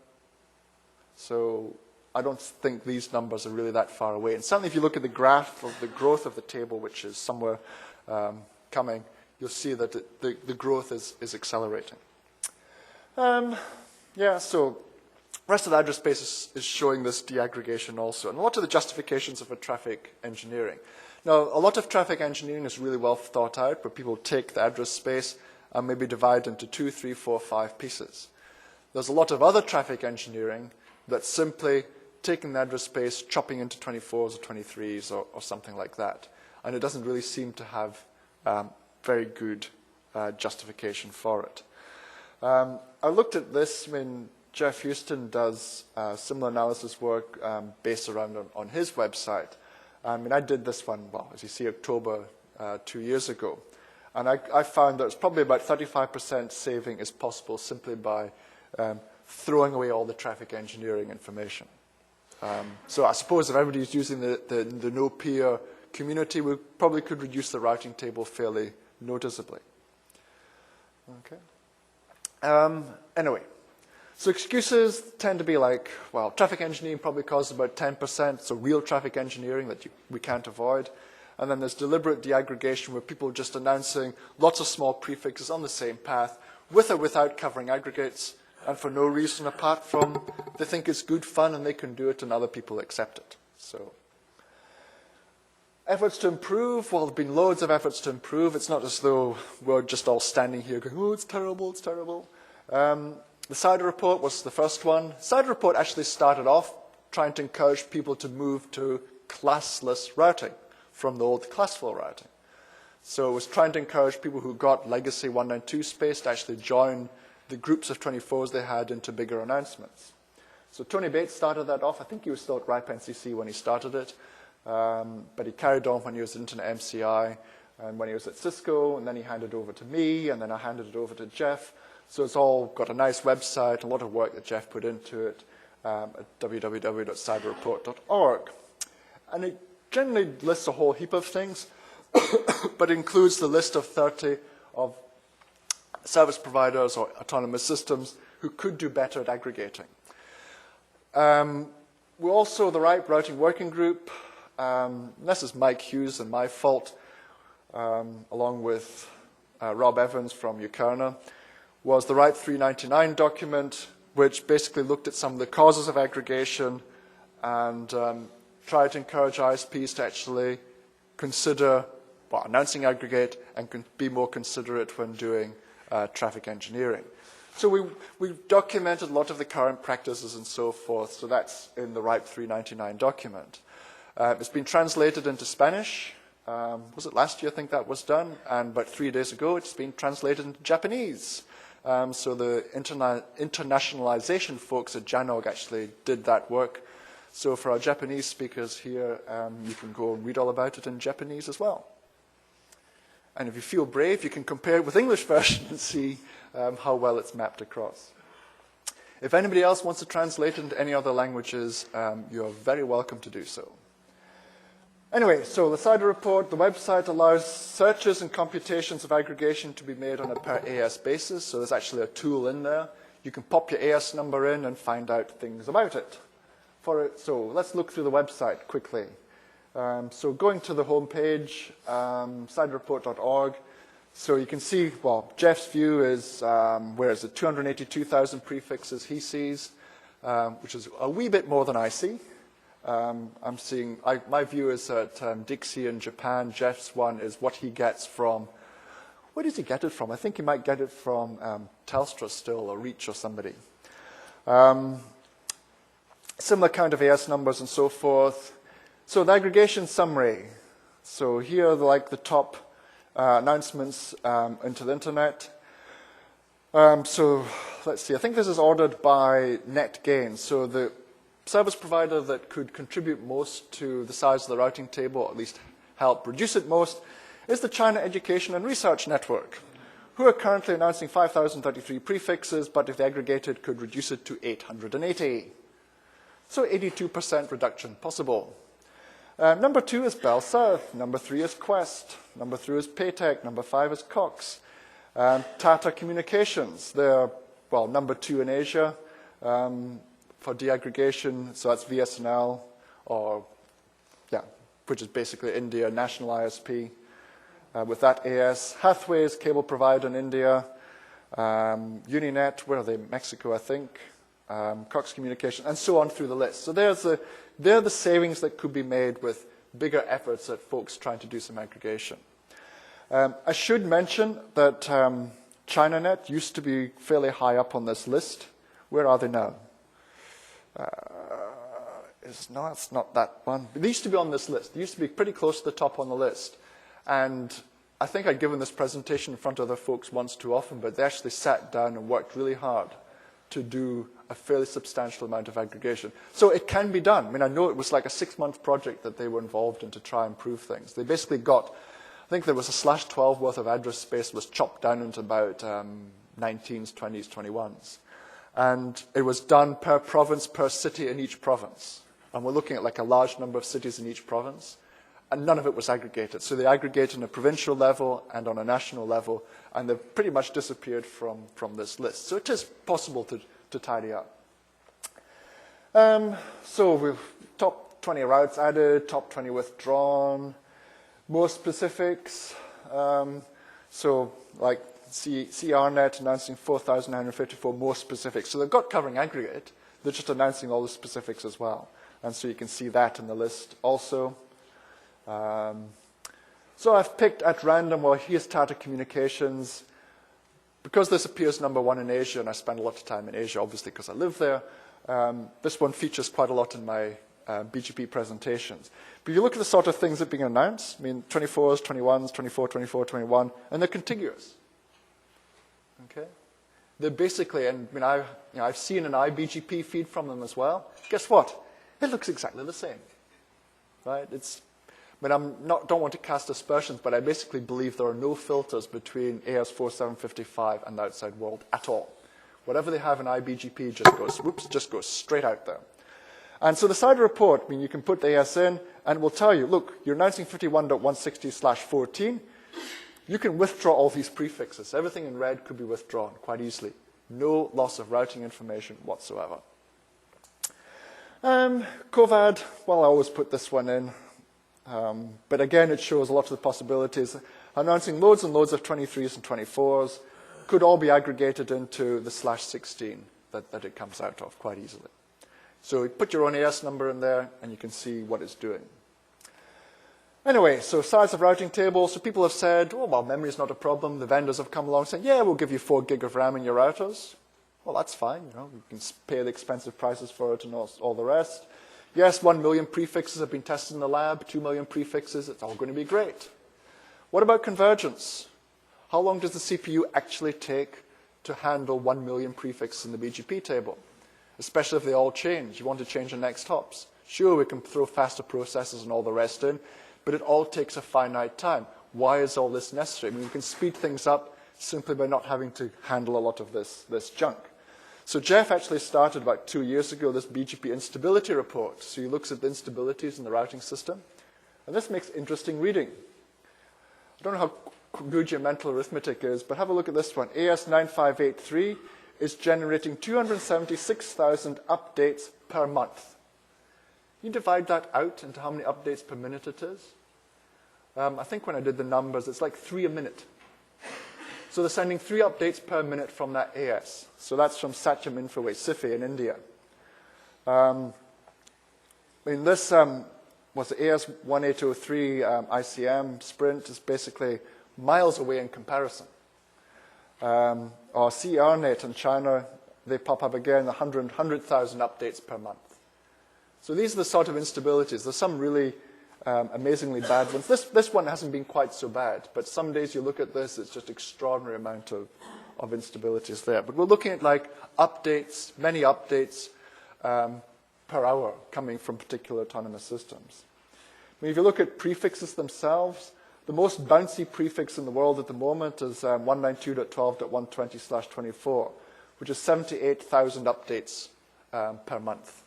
So I don't think these numbers are really that far away. And certainly if you look at the graph of the growth of the table, which is somewhere coming, you'll see that the growth is accelerating. Yeah, so the rest of the address space is showing this deaggregation also. And a lot of the justifications are for traffic engineering. Now, a lot of traffic engineering is really well thought out, where people take the address space and maybe divide into 2, 3, 4, 5 pieces. There's a lot of other traffic engineering that's simply taking the address space, chopping into 24s or 23s or something like that. And it doesn't really seem to have very good justification for it. I looked at this when Jeff Houston does similar analysis work based around on his website. I mean, I did this one, well, as you see, October 2 years ago. And I found that it's probably about 35% saving is possible simply by throwing away all the traffic engineering information. So I suppose if everybody's using the no peer community, we probably could reduce the routing table fairly noticeably. Okay. Anyway, so excuses tend to be like, well, traffic engineering probably causes about 10%, so real traffic engineering that we can't avoid. And then there's deliberate deaggregation where people are just announcing lots of small prefixes on the same path with or without covering aggregates, and for no reason apart from they think it's good fun and they can do it and other people accept it. So efforts to improve, well, there have been loads of efforts to improve. It's not as though we're just all standing here going, oh, it's terrible, it's terrible. The CIDR report was the first one. CIDR report actually started off trying to encourage people to move to classless routing from the old classful routing. So it was trying to encourage people who got legacy 192 space to actually join the groups of 24s they had into bigger announcements. So Tony Bates started that off. I think he was still at RIPE NCC when he started it. But he carried on when he was at Internet MCI and when he was at Cisco, and then he handed over to me, and then I handed it over to Jeff. So it's all got a nice website, a lot of work that Jeff put into it at www.ciderreport.org. And it generally lists a whole heap of things, but includes the list of 30 of service providers or autonomous systems who could do better at aggregating. We're also the RIPE Routing Working Group. This is Mike Hughes and my fault, along with Rob Evans from Ucarna, was the RIPE 399 document, which basically looked at some of the causes of aggregation and tried to encourage ISPs to actually consider announcing aggregate and be more considerate when doing traffic engineering. So we documented a lot of the current practices and so forth, so that's in the RIPE 399 document. It's been translated into Spanish. Was it last year, I think that was done? And about 3 days ago, it's been translated into Japanese. So the internationalization folks at JANOG actually did that work. So for our Japanese speakers here, you can go and read all about it in Japanese as well. And if you feel brave, you can compare it with English version and see how well it's mapped across. If anybody else wants to translate into any other languages, you're very welcome to do so. Anyway, so the CIDR report, the website allows searches and computations of aggregation to be made on a per AS basis. So there's actually a tool in there. You can pop your AS number in and find out things about it. So let's look through the website quickly. So going to the home page, CIDRreport.org. So you can see, well, Jeff's view is, where is it, 282,000 prefixes he sees, which is a wee bit more than I see. I'm seeing, my view is that Dixie in Japan, Jeff's one is what he gets from, where does he get it from? I think he might get it from Telstra still, or Reach or somebody. Similar kind of AS numbers and so forth. So the Aggregation Summary. So here are like the top announcements into the internet. So let's see, I think this is ordered by NetGain. So the service provider that could contribute most to the size of the routing table, or at least help reduce it most, is the China Education and Research Network, who are currently announcing 5,033 prefixes, but if they aggregated, could reduce it to 880. So 82% reduction possible. Number 2 is Bell South. Number 3 is Quest. Number 3 is Paytech. Number 5 is Cox. Tata Communications. They're, well, number 2 in Asia for deaggregation. So that's VSNL, or, yeah, which is basically India, national ISP. With that AS. Hathway is cable provider in India. Uninet, where are they? Mexico, I think. Cox Communications, and so on through the list. So they're the savings that could be made with bigger efforts at folks trying to do some aggregation. I should mention that ChinaNet used to be fairly high up on this list. Where are they now? No, it's not that one. They used to be on this list. They used to be pretty close to the top on the list. And I think I'd given this presentation in front of other folks once too often, but they actually sat down and worked really hard to do a fairly substantial amount of aggregation. So it can be done. I mean, I know it was like a 6-month project that they were involved in to try and improve things. They basically got, I think there was a /12 worth of address space was chopped down into about 19s, 20s, 21s. And it was done per province, per city in each province. And we're looking at like a large number of cities in each province. And none of it was aggregated. So they aggregate on a provincial level and on a national level, and they've pretty much disappeared from this list. So it is possible to tidy up. So we've top 20 routes added, top 20 withdrawn, more specifics. So like CRNet announcing 4,954 more specifics. So they've got covering aggregate. They're just announcing all the specifics as well. And so you can see that in the list also. So I've picked at random, well, here's Tata Communications. Because this appears number 1 in Asia, and I spend a lot of time in Asia, obviously, because I live there, this one features quite a lot in my BGP presentations. But if you look at the sort of things that are being announced, I mean, 24s, 21s, 24, 24, 21, and they're contiguous. Okay? They're basically, and I mean, I've seen an iBGP feed from them as well. Guess what? It looks exactly the same. Right? I mean, don't want to cast aspersions, but I basically believe there are no filters between AS4755 and the outside world at all. Whatever they have in iBGP just goes straight out there. And so the CIDR report, I mean, you can put the AS in, and it will tell you, look, you're announcing 51.160/14. You can withdraw all these prefixes. Everything in red could be withdrawn quite easily. No loss of routing information whatsoever. COVAD, well, I always put this one in. But again, it shows a lot of the possibilities. Announcing loads and loads of 23s and 24s could all be aggregated into the /16 that it comes out of quite easily. So you put your own AS number in there, and you can see what it's doing. Anyway, so size of routing table. So people have said, oh, well, memory is not a problem. The vendors have come along saying, yeah, we'll give you 4 gig of RAM in your routers. Well, that's fine. You can pay the expensive prices for it and all the rest. Yes, 1 million prefixes have been tested in the lab, 2 million prefixes. It's all going to be great. What about convergence? How long does the CPU actually take to handle 1 million prefixes in the BGP table? Especially if they all change. You want to change the next hops. Sure, we can throw faster processors and all the rest in, but it all takes a finite time. why is all this necessary? I mean, we can speed things up simply by not having to handle a lot of this junk. So Jeff actually started about 2 years ago this BGP instability report. So he looks at the instabilities in the routing system. And this makes interesting reading. I don't know how good your mental arithmetic is, but have a look at this one. AS9583 is generating 276,000 updates per month. You divide that out into how many updates per minute it is. I think when I did the numbers, it's like 3 a minute. So they're sending 3 updates per minute from that AS. So that's from Satyam Infoway, SIFI in India. I mean, this was the AS1803 ICM Sprint is basically miles away in comparison. Or CRNet in China, they pop up again, 100,000 updates per month. So these are the sort of instabilities. There's some really amazingly bad ones. This one hasn't been quite so bad, but some days you look at this, it's just extraordinary amount of instabilities there. But we're looking at like updates, many updates per hour coming from particular autonomous systems. I mean, if you look at prefixes themselves, the most bouncy prefix in the world at the moment is 192.12.120/24, which is 78,000 updates per month.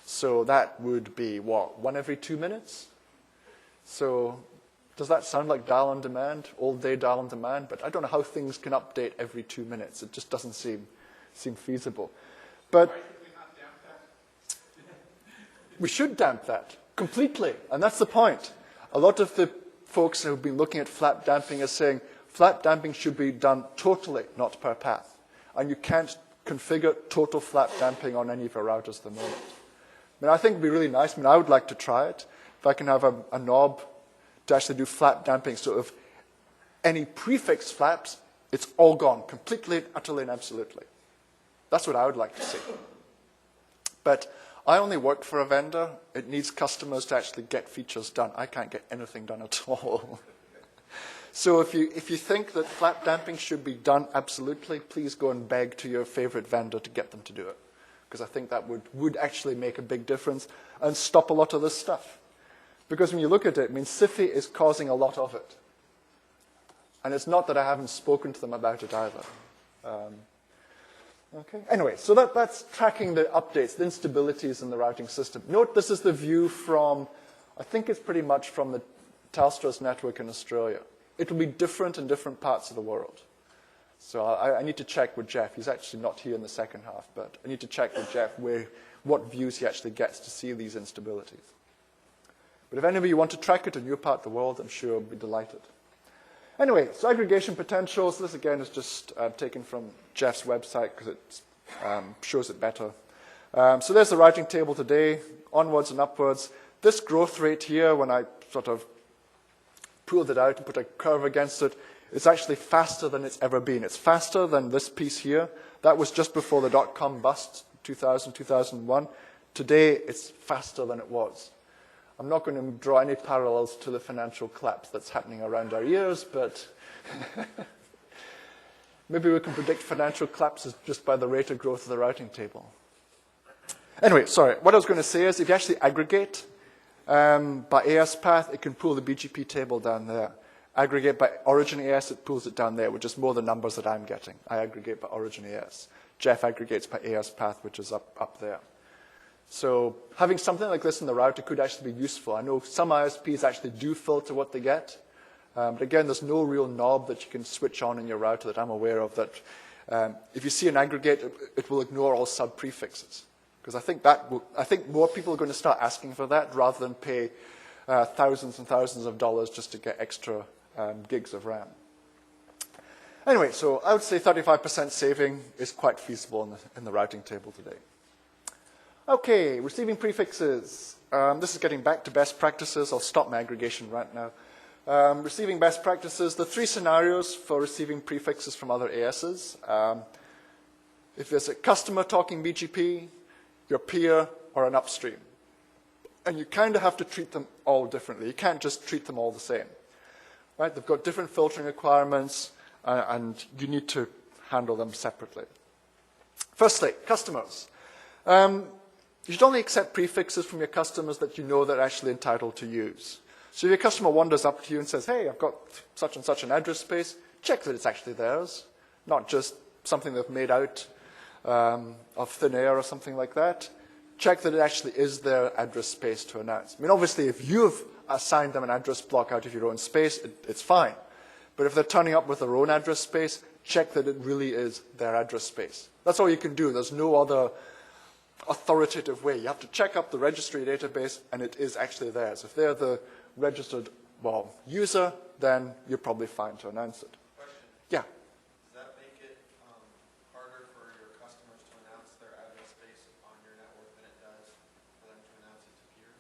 So that would be, what, 1 every 2 minutes? So does that sound like dial on demand, all day dial on demand? But I don't know how things can update every 2 minutes. It just doesn't seem feasible. But we should damp that completely, and that's the point. A lot of the folks who have been looking at flap damping are saying flap damping should be done totally, not per path. And you can't configure total flap damping on any of your routers at the moment. I mean, I think it would be really nice. I mean, I would like to try it. If I can have a knob to actually do flap damping, so if any prefix flaps, it's all gone, completely, utterly, and absolutely. That's what I would like to see. But I only work for a vendor. It needs customers to actually get features done. I can't get anything done at all. So if you think that flap damping should be done absolutely, please go and beg to your favorite vendor to get them to do it. Because I think that would actually make a big difference and stop a lot of this stuff. Because when you look at it, I mean, SIFI is causing a lot of it. And it's not that I haven't spoken to them about it either. Okay. Anyway, so that's tracking the updates, the instabilities in the routing system. Note this is the view from, I think it's pretty much from the Telstra's network in Australia. It will be different in different parts of the world. So I need to check with Jeff. He's actually not here in the second half, but I need to check with Jeff what views he actually gets to see these instabilities. But if any of you want to track it in your part of the world, I'm sure I'll be delighted. Anyway, so aggregation potentials. This, again, is just taken from Jeff's website because it shows it better. So there's the routing table today, onwards and upwards. This growth rate here, when I sort of pulled it out and put a curve against it, it's actually faster than it's ever been. It's faster than this piece here. That was just before the dot-com bust, 2000, 2001. Today, it's faster than it was. I'm not going to draw any parallels to the financial collapse that's happening around our ears, but maybe we can predict financial collapses just by the rate of growth of the routing table. Anyway, sorry. What I was going to say is if you actually aggregate by AS path, it can pull the BGP table down there. Aggregate by origin AS, it pulls it down there, which is more the numbers that I'm getting. I aggregate by origin AS. Jeff aggregates by AS path, which is up there. So having something like this in the router could actually be useful. I know some ISPs actually do filter what they get. But again, there's no real knob that you can switch on in your router that I'm aware of that if you see an aggregate, it will ignore all sub-prefixes. Because I think more people are going to start asking for that rather than pay thousands and thousands of dollars just to get extra gigs of RAM. Anyway, so I would say 35% saving is quite feasible in the routing table today. Okay, receiving prefixes. This is getting back to best practices. I'll stop my aggregation right now. Receiving best practices, the 3 scenarios for receiving prefixes from other ASs. If there's a customer talking BGP, your peer, or an upstream. And you kind of have to treat them all differently. You can't just treat them all the same. Right? They've got different filtering requirements, and you need to handle them separately. Firstly, customers. You should only accept prefixes from your customers that you know they're actually entitled to use. So if your customer wanders up to you and says, hey, I've got such and such an address space, check that it's actually theirs, not just something they've made out of thin air or something like that. Check that it actually is their address space to announce. I mean, obviously, if you've assigned them an address block out of your own space, it's fine. But if they're turning up with their own address space, check that it really is their address space. That's all you can do. There's no other authoritative way. You have to check up the registry database, and it is actually theirs. If they're the registered, user, then you're probably fine to announce it. Question. Yeah. Does that make it harder for your customers to announce their address space on your network than it does for them to announce it to peers?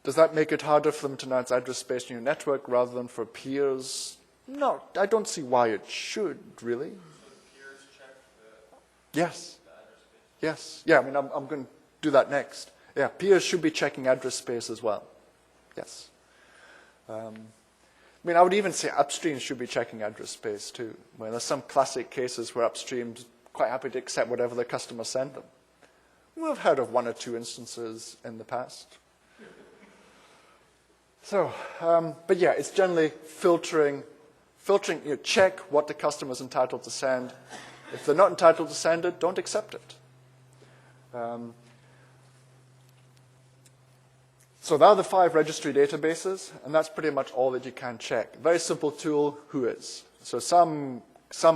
Does that make it harder for them to announce address space in your network rather than for peers? No, I don't see why it should, really. So peers check Yes. the address space? Yes. Yeah, I mean, I'm going to do that next. Yeah, peers should be checking address space as well. Yes. I mean, I would even say upstream should be checking address space too. Well, there's some classic cases where upstream's quite happy to accept whatever the customer sent them. We've heard of 1 or 2 instances in the past. So, but yeah, it's generally filtering, check what the customer's entitled to send. If they're not entitled to send it, don't accept it. So there are the 5 registry databases, and that's pretty much all that you can check. Very simple tool, whois. So some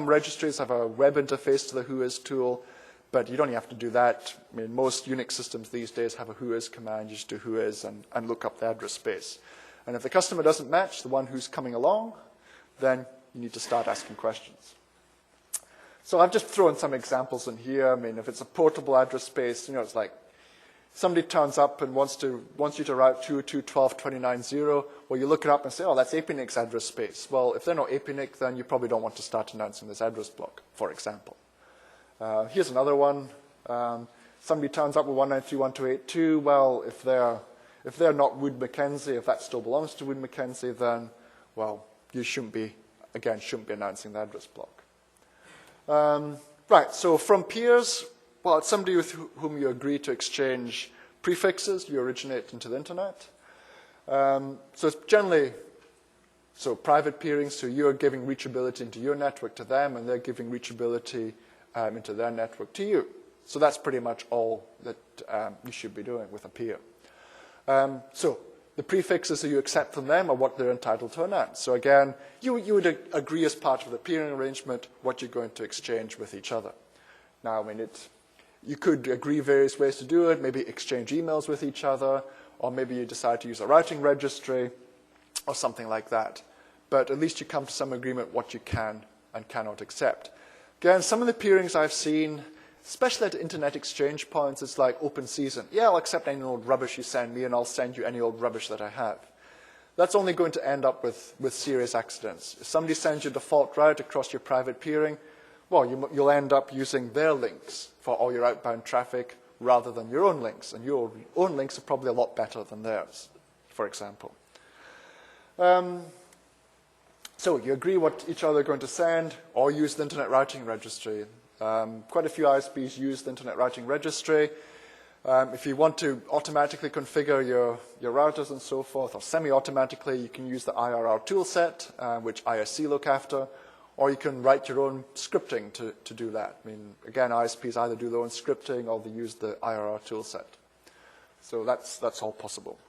registries have a web interface to the whois tool, but you don't have to do that. I mean, most Unix systems these days have a whois command. You just do whois and look up the address space. And if the customer doesn't match the one who's coming along, then you need to start asking questions. So I've just thrown some examples in here. I mean, if it's a portable address space, it's like somebody turns up and wants you to route 202.12.29.0. Well, you look it up and say, oh, that's APNIC's address space. Well, if they're not APNIC, then you probably don't want to start announcing this address block, for example. Here's another one. Somebody turns up with 193.128.2. Well, if they're not Wood Mackenzie, if that still belongs to Wood Mackenzie, then, well, you shouldn't be announcing the address block. Right, so from peers, well, it's somebody with whom you agree to exchange prefixes you originate into the internet. So it's generally private peering, so you're giving reachability into your network to them, and they're giving reachability into their network to you. So that's pretty much all that you should be doing with a peer. So the prefixes that you accept from them are what they're entitled to announce. So again, you would agree as part of the peering arrangement what you're going to exchange with each other. Now, I mean, you could agree various ways to do it, maybe exchange emails with each other, or maybe you decide to use a routing registry, or something like that. But at least you come to some agreement what you can and cannot accept. Again, some of the peerings I've seen, especially at internet exchange points, it's like open season. Yeah, I'll accept any old rubbish you send me, and I'll send you any old rubbish that I have. That's only going to end up with serious accidents. If somebody sends you a default route across your private peering, well, you'll end up using their links for all your outbound traffic rather than your own links. And your own links are probably a lot better than theirs, for example. So you agree what each other are going to send, or use the Internet Routing Registry. Quite a few ISPs use the Internet Routing Registry. If you want to automatically configure your routers and so forth, or semi-automatically, you can use the IRR toolset, which ISC look after, or you can write your own scripting to do that. I mean, again, ISPs either do their own scripting or they use the IRR toolset. So that's all possible.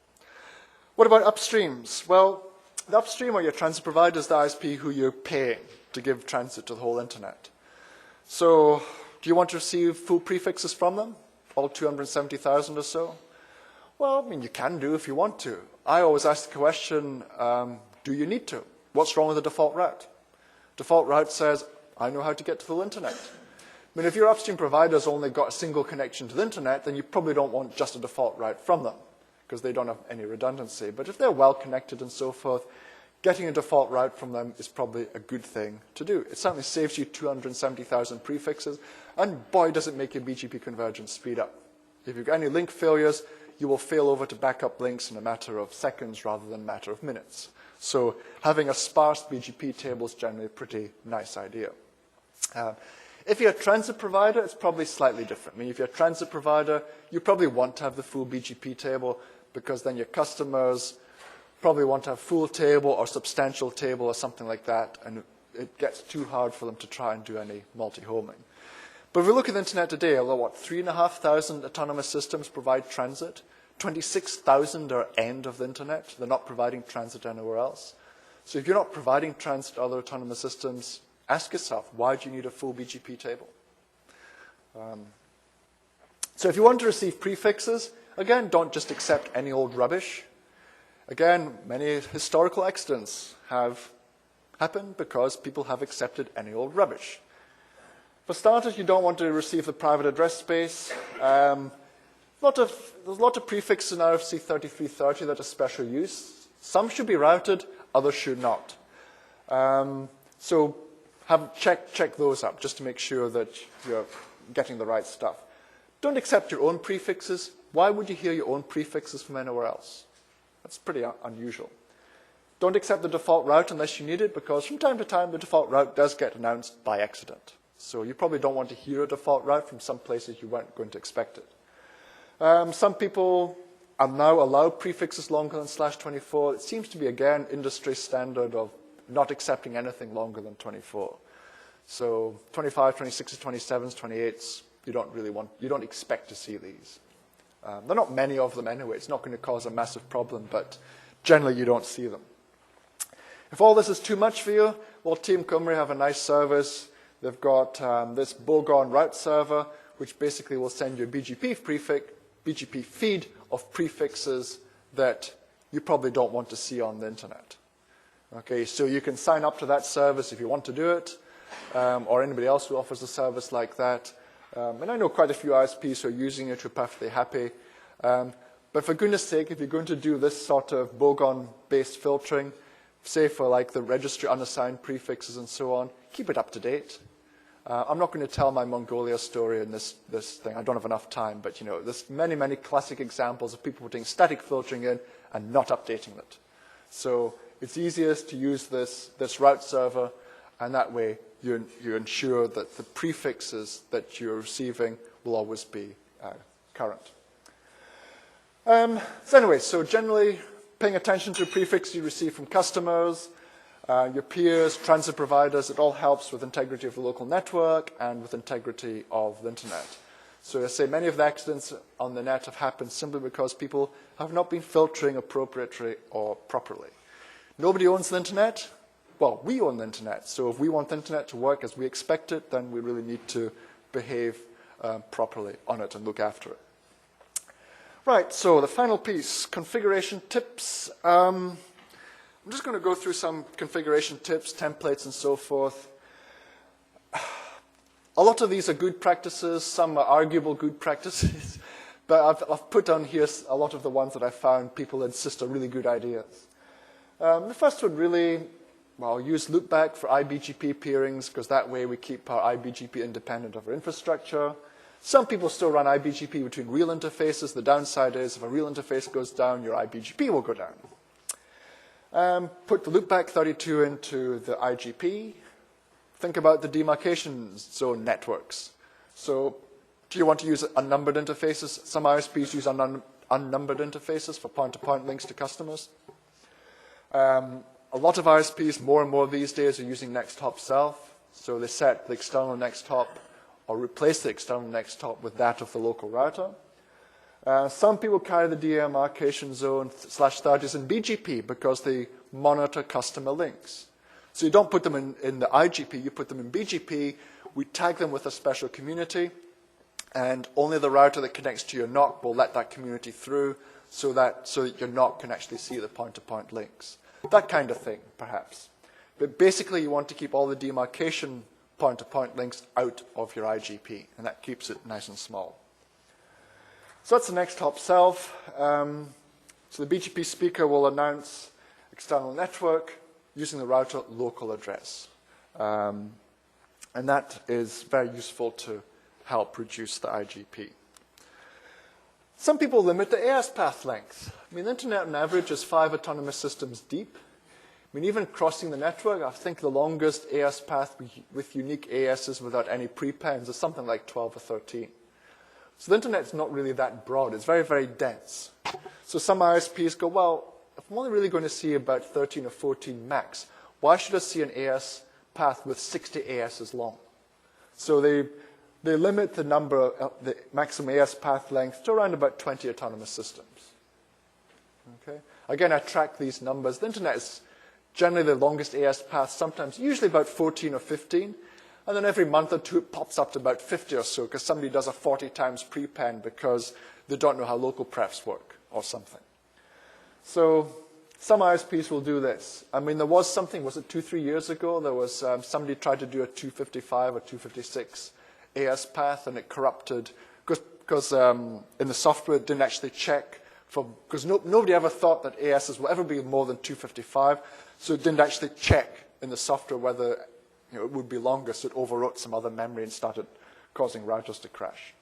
What about upstreams? Well, the upstream are your transit providers, the ISP who you're paying to give transit to the whole internet. So do you want to receive full prefixes from them? All 270,000 or so? Well, I mean, you can do if you want to. I always ask the question, do you need to? What's wrong with the default route? Default route says, I know how to get to the internet. I mean, if your upstream provider's only got a single connection to the internet, then you probably don't want just a default route from them, because they don't have any redundancy. But if they're well connected and so forth, getting a default route from them is probably a good thing to do. It certainly saves you 270,000 prefixes, and boy, does it make your BGP convergence speed up. If you've got any link failures, you will fail over to backup links in a matter of seconds rather than a matter of minutes. So having a sparse BGP table is generally a pretty nice idea. If you're a transit provider, it's probably slightly different. I mean, if you're a transit provider, you probably want to have the full BGP table, because then your customers probably want to have full table or substantial table or something like that, and it gets too hard for them to try and do any multi-homing. But if we look at the internet today, although what, 3,500 autonomous systems provide transit, 26,000 are end of the internet. They're not providing transit anywhere else. So if you're not providing transit to other autonomous systems, ask yourself, why do you need a full BGP table? So if you want to receive prefixes, again, don't just accept any old rubbish. Again, many historical accidents have happened because people have accepted any old rubbish. For starters, you don't want to receive the private address space. There's a lot of prefixes in RFC 3330 that are special use. Some should be routed, others should not. So check those up just to make sure that you're getting the right stuff. Don't accept your own prefixes. Why would you hear your own prefixes from anywhere else? That's pretty unusual. Don't accept the default route unless you need it, because from time to time the default route does get announced by accident. So you probably don't want to hear a default route from some places you weren't going to expect it. Some people are now allowed prefixes longer than /24. It seems to be, again, industry standard of not accepting anything longer than 24. So 25, 26s, 27s, 28s, you don't expect to see these. There are not many of them anyway. It's not going to cause a massive problem, but generally you don't see them. If all this is too much for you, well, Team Cymru have a nice service. They've got this Bogon route server, which basically will send you a BGP feed of prefixes that you probably don't want to see on the internet. Okay, so you can sign up to that service if you want to do it, or anybody else who offers a service like that. And I know quite a few ISPs who are using it who are perfectly happy. But for goodness sake, if you're going to do this sort of Bogon-based filtering, say for like the registry unassigned prefixes and so on, keep it up to date. I'm not going to tell my Mongolia story in this thing. I don't have enough time, but there's many, many classic examples of people putting static filtering in and not updating it. So it's easiest to use this route server, and that way you ensure that the prefixes that you're receiving will always be current. So anyway, so generally paying attention to prefixes you receive from customers, your peers, transit providers, it all helps with integrity of the local network and with integrity of the internet. So I say many of the accidents on the net have happened simply because people have not been filtering appropriately or properly. Nobody owns the internet. Well, we own the internet. So if we want the internet to work as we expect it, then we really need to behave properly on it and look after it. Right, so the final piece, configuration tips. I'm just going to go through some configuration tips, templates, and so forth. A lot of these are good practices. Some are arguable good practices. But I've put down here a lot of the ones that I found people insist are really good ideas. The first one really, well, use loopback for iBGP peerings, because that way we keep our iBGP independent of our infrastructure. Some people still run iBGP between real interfaces. The downside is if a real interface goes down, your iBGP will go down. Put the loopback 32 into the IGP. Think about the demarcation zone networks. So do you want to use unnumbered interfaces? Some ISPs use unnumbered interfaces for point-to-point links to customers. A lot of ISPs, more and more these days, are using next hop self. So they set the external next hop or replace the external next hop with that of the local router. Some people carry the demarcation zone /30s in BGP because they monitor customer links. So you don't put them in the IGP, you put them in BGP. We tag them with a special community, and only the router that connects to your NOC will let that community through so that your NOC can actually see the point-to-point links. That kind of thing, perhaps. But basically, you want to keep all the demarcation point-to-point links out of your IGP, and that keeps it nice and small. So that's the next hop self. So the BGP speaker will announce external network using the router local address. And that is very useful to help reduce the IGP. Some people limit the AS path length. I mean, the internet on average is 5 autonomous systems deep. I mean, even crossing the network, I think the longest AS path with unique ASs without any prepends is something like 12 or 13. So the internet's not really that broad. It's very, very dense. So some ISPs go, well, if I'm only really going to see about 13 or 14 max, why should I see an AS path with 60 ASs long? So they limit the number of the maximum AS path length to around about 20 autonomous systems. Okay? Again, I track these numbers. The internet is generally the longest AS path, sometimes usually about 14 or 15. And then every month or two, it pops up to about 50 or so because somebody does a 40 times prepend because they don't know how local prefs work or something. So some ISPs will do this. I mean, there was something, was it 2-3 years ago? There was somebody tried to do a 255 or 256 AS path, and it corrupted because in the software it didn't actually check because nobody ever thought that ASs will ever be more than 255, so it didn't actually check in the software whether it would be longer, so it overwrote some other memory and started causing routers to crash.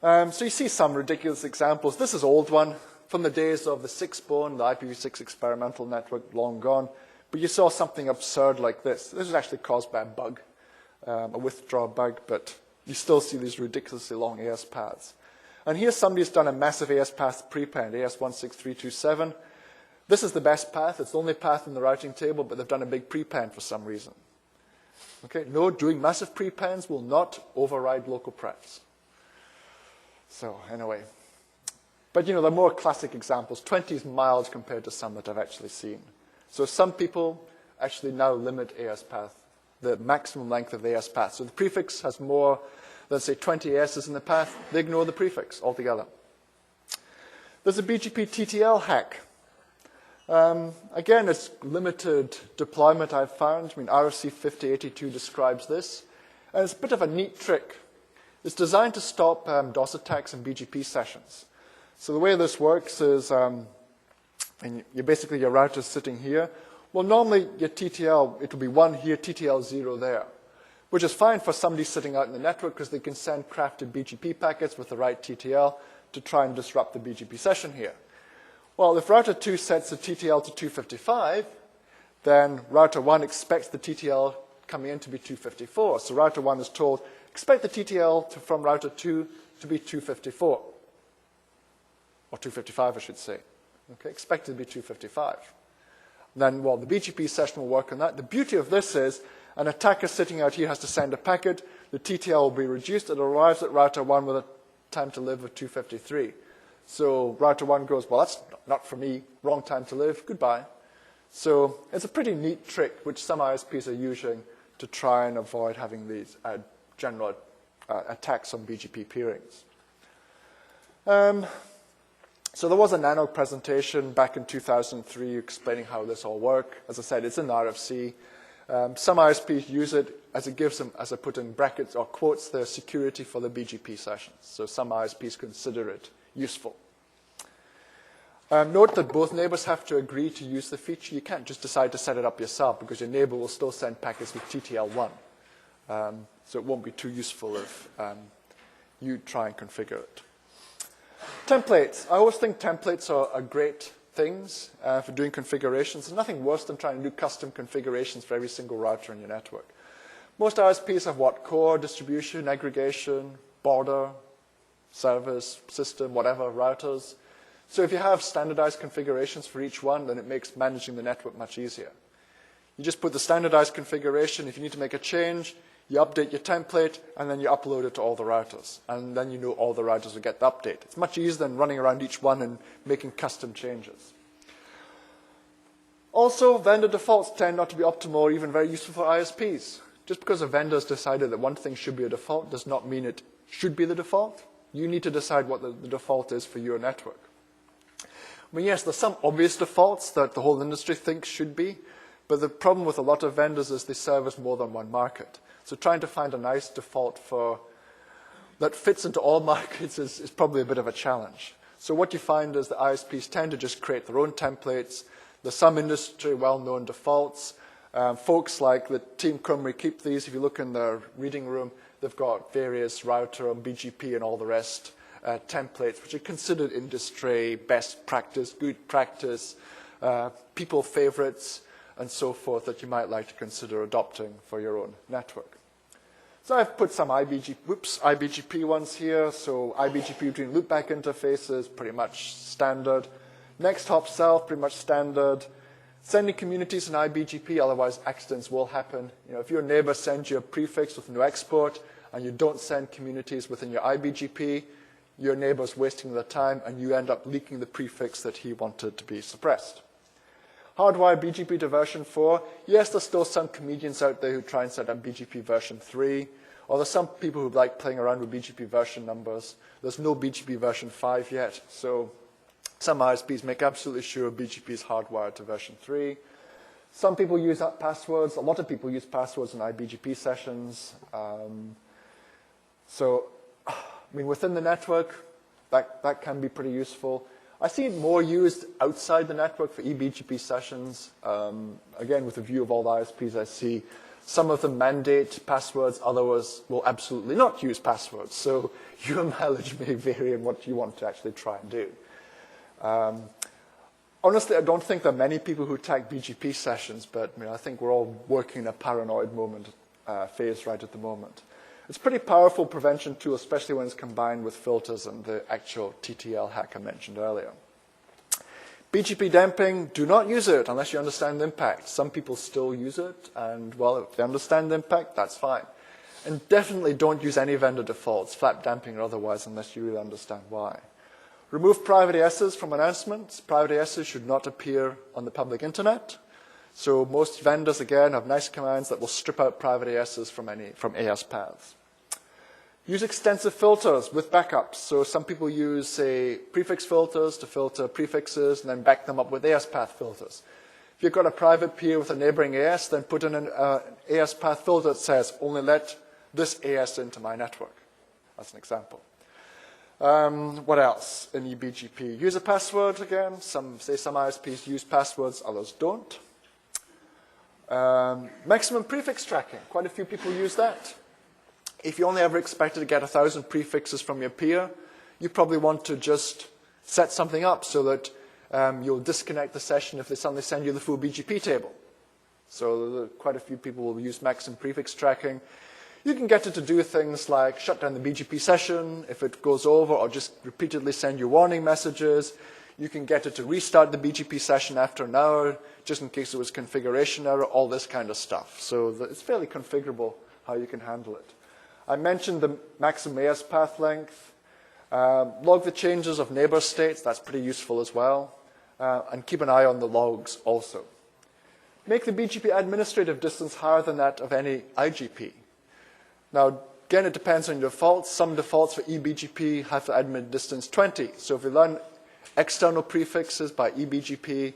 So you see some ridiculous examples. This is an old one from the days of the 6-bone, the IPv6 experimental network, long gone. But you saw something absurd like this. This was actually caused by a bug, a withdraw bug, but you still see these ridiculously long AS paths. And here somebody's done a massive AS path prepend, AS16327. This is the best path. It's the only path in the routing table, but they've done a big prepend for some reason. Okay, no, doing massive prepends will not override local prefs. So anyway, but they're more classic examples. 20 is mild compared to some that I've actually seen. So some people actually now limit AS path, the maximum length of the AS path. So the prefix has more than, say, 20 ASs in the path. They ignore the prefix altogether. There's a BGP TTL hack. Again, it's limited deployment I've found. I mean, RFC 5082 describes this. And it's a bit of a neat trick. It's designed to stop DOS attacks in BGP sessions. So the way this works is, and basically your router's sitting here. Well, normally your TTL, it will be 1 here, TTL 0 there, which is fine for somebody sitting out in the network because they can send crafted BGP packets with the right TTL to try and disrupt the BGP session here. Well, if router 2 sets the TTL to 255, then router 1 expects the TTL coming in to be 254. So router 1 is told, expect the TTL from router 2 to be 254. Or 255, I should say. Okay, expect it to be 255. Then, well, the BGP session will work on that. The beauty of this is an attacker sitting out here has to send a packet. The TTL will be reduced. It arrives at router 1 with a time to live of 253. So router 1 goes, well, that's not for me, wrong time to live, goodbye. So it's a pretty neat trick which some ISPs are using to try and avoid having these general attacks on BGP peerings. So there was a Nano presentation back in 2003 explaining how this all works. As I said, it's in the RFC. Some ISPs use it as it gives them, as I put in brackets or quotes, their security for the BGP sessions. So some ISPs consider it useful. Note that both neighbors have to agree to use the feature. You can't just decide to set it up yourself because your neighbor will still send packets with TTL1. So it won't be too useful if you try and configure it. Templates. I always think templates are great things for doing configurations. There's nothing worse than trying to do custom configurations for every single router in your network. Most ISPs have what? Core, distribution, aggregation, border, service, system, whatever, routers. So if you have standardized configurations for each one, then it makes managing the network much easier. You just put the standardized configuration. If you need to make a change, you update your template, and then you upload it to all the routers. And then you know all the routers will get the update. It's much easier than running around each one and making custom changes. Also, vendor defaults tend not to be optimal or even very useful for ISPs. Just because a vendor has decided that one thing should be a default does not mean it should be the default. You need to decide what the default is for your network. I mean, yes, there's some obvious defaults that the whole industry thinks should be, but the problem with a lot of vendors is they service more than one market. So trying to find a nice default that fits into all markets is probably a bit of a challenge. So what you find is the ISPs tend to just create their own templates. There's some industry well-known defaults. Folks like the Team Cymru keep these. If you look in their reading room, they've got various router and BGP and all the rest templates, which are considered industry best practice, good practice, people favorites, and so forth that you might like to consider adopting for your own network. So I've put some iBGP ones here. So iBGP between loopback interfaces, pretty much standard. Next hop south, pretty much standard. Sending communities in iBGP, otherwise accidents will happen. If your neighbor sends you a prefix with no export and you don't send communities within your iBGP, your neighbor's wasting their time and you end up leaking the prefix that he wanted to be suppressed. Hardwire BGP to version 4. Yes, there's still some comedians out there who try and set up BGP version 3. Or there's some people who like playing around with BGP version numbers. There's no BGP version 5 yet. So some ISPs make absolutely sure BGP is hardwired to version 3. Some people use passwords. A lot of people use passwords in iBGP sessions. Within the network, that can be pretty useful. I see it more used outside the network for eBGP sessions. Again, with a view of all the ISPs I see, some of them mandate passwords, others will absolutely not use passwords. So your mileage may vary in what you want to actually try and do. Honestly, I don't think there are many people who attack BGP sessions, but I think we're all working in a paranoid phase right at the moment. It's a pretty powerful prevention tool, especially when it's combined with filters and the actual TTL hack I mentioned earlier. BGP damping, do not use it unless you understand the impact. Some people still use it, and well, if they understand the impact, that's fine. And definitely don't use any vendor defaults, flap damping or otherwise, unless you really understand why. Remove private ASs from announcements. Private ASs should not appear on the public internet. So most vendors, again, have nice commands that will strip out private ASs from AS paths. Use extensive filters with backups. So some people use, say, prefix filters to filter prefixes and then back them up with AS path filters. If you've got a private peer with a neighboring AS, then put in an AS path filter that says, only let this AS into my network. That's an example. What else in eBGP? Use a password again. Some ISPs use passwords, others don't. Maximum prefix tracking. Quite a few people use that. If you only ever expected to get 1,000 prefixes from your peer, you probably want to just set something up so that you'll disconnect the session if they suddenly send you the full BGP table. So quite a few people will use maximum prefix tracking. You can get it to do things like shut down the BGP session if it goes over, or just repeatedly send you warning messages. You can get it to restart the BGP session after an hour, just in case it was configuration error, all this kind of stuff. So it's fairly configurable how you can handle it. I mentioned the maximum AS path length. Log the changes of neighbor states. That's pretty useful as well. And keep an eye on the logs also. Make the BGP administrative distance higher than that of any IGP. Now, again, it depends on your defaults. Some defaults for eBGP have the admin distance 20. So if you learn external prefixes by eBGP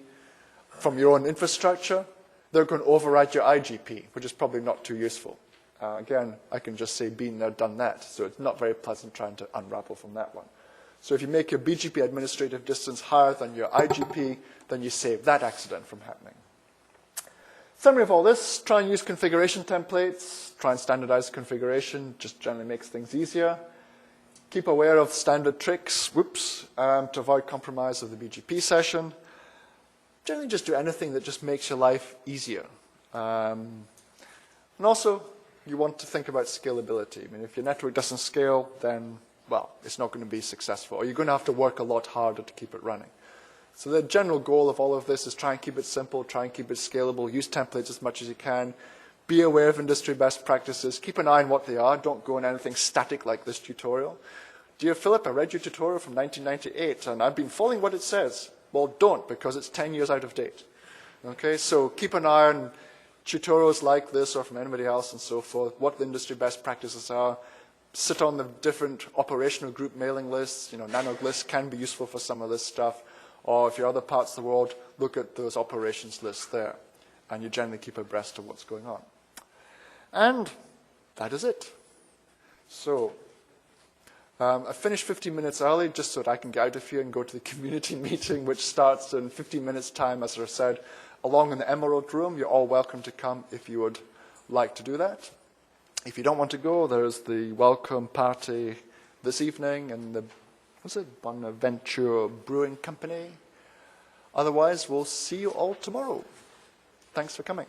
from your own infrastructure, they're going to override your IGP, which is probably not too useful. Again, I can just say been there, done that. So it's not very pleasant trying to unravel from that one. So if you make your BGP administrative distance higher than your IGP, then you save that accident from happening. Summary of all this, try and use configuration templates, try and standardize configuration, just generally makes things easier. Keep aware of standard tricks, to avoid compromise of the BGP session. Generally just do anything that just makes your life easier. And also, you want to think about scalability. If your network doesn't scale, then, well, it's not going to be successful, or you're going to have to work a lot harder to keep it running. So the general goal of all of this is try and keep it simple, try and keep it scalable, use templates as much as you can, be aware of industry best practices, keep an eye on what they are, don't go on anything static like this tutorial. Dear Philip, I read your tutorial from 1998 and I've been following what it says. Well, don't, because it's 10 years out of date. Okay, so keep an eye on tutorials like this or from anybody else and so forth, what the industry best practices are. Sit on the different operational group mailing lists. Nanog lists can be useful for some of this stuff. Or if you're other parts of the world, look at those operations lists there. And you generally keep abreast of what's going on. And that is it. So I finished 15 minutes early just so that I can get out of here and go to the community meeting, which starts in 15 minutes' time, as I said, along in the Emerald Room. You're all welcome to come if you would like to do that. If you don't want to go, there's the welcome party this evening in the Bonaventure Brewing Company. Otherwise, we'll see you all tomorrow. Thanks for coming.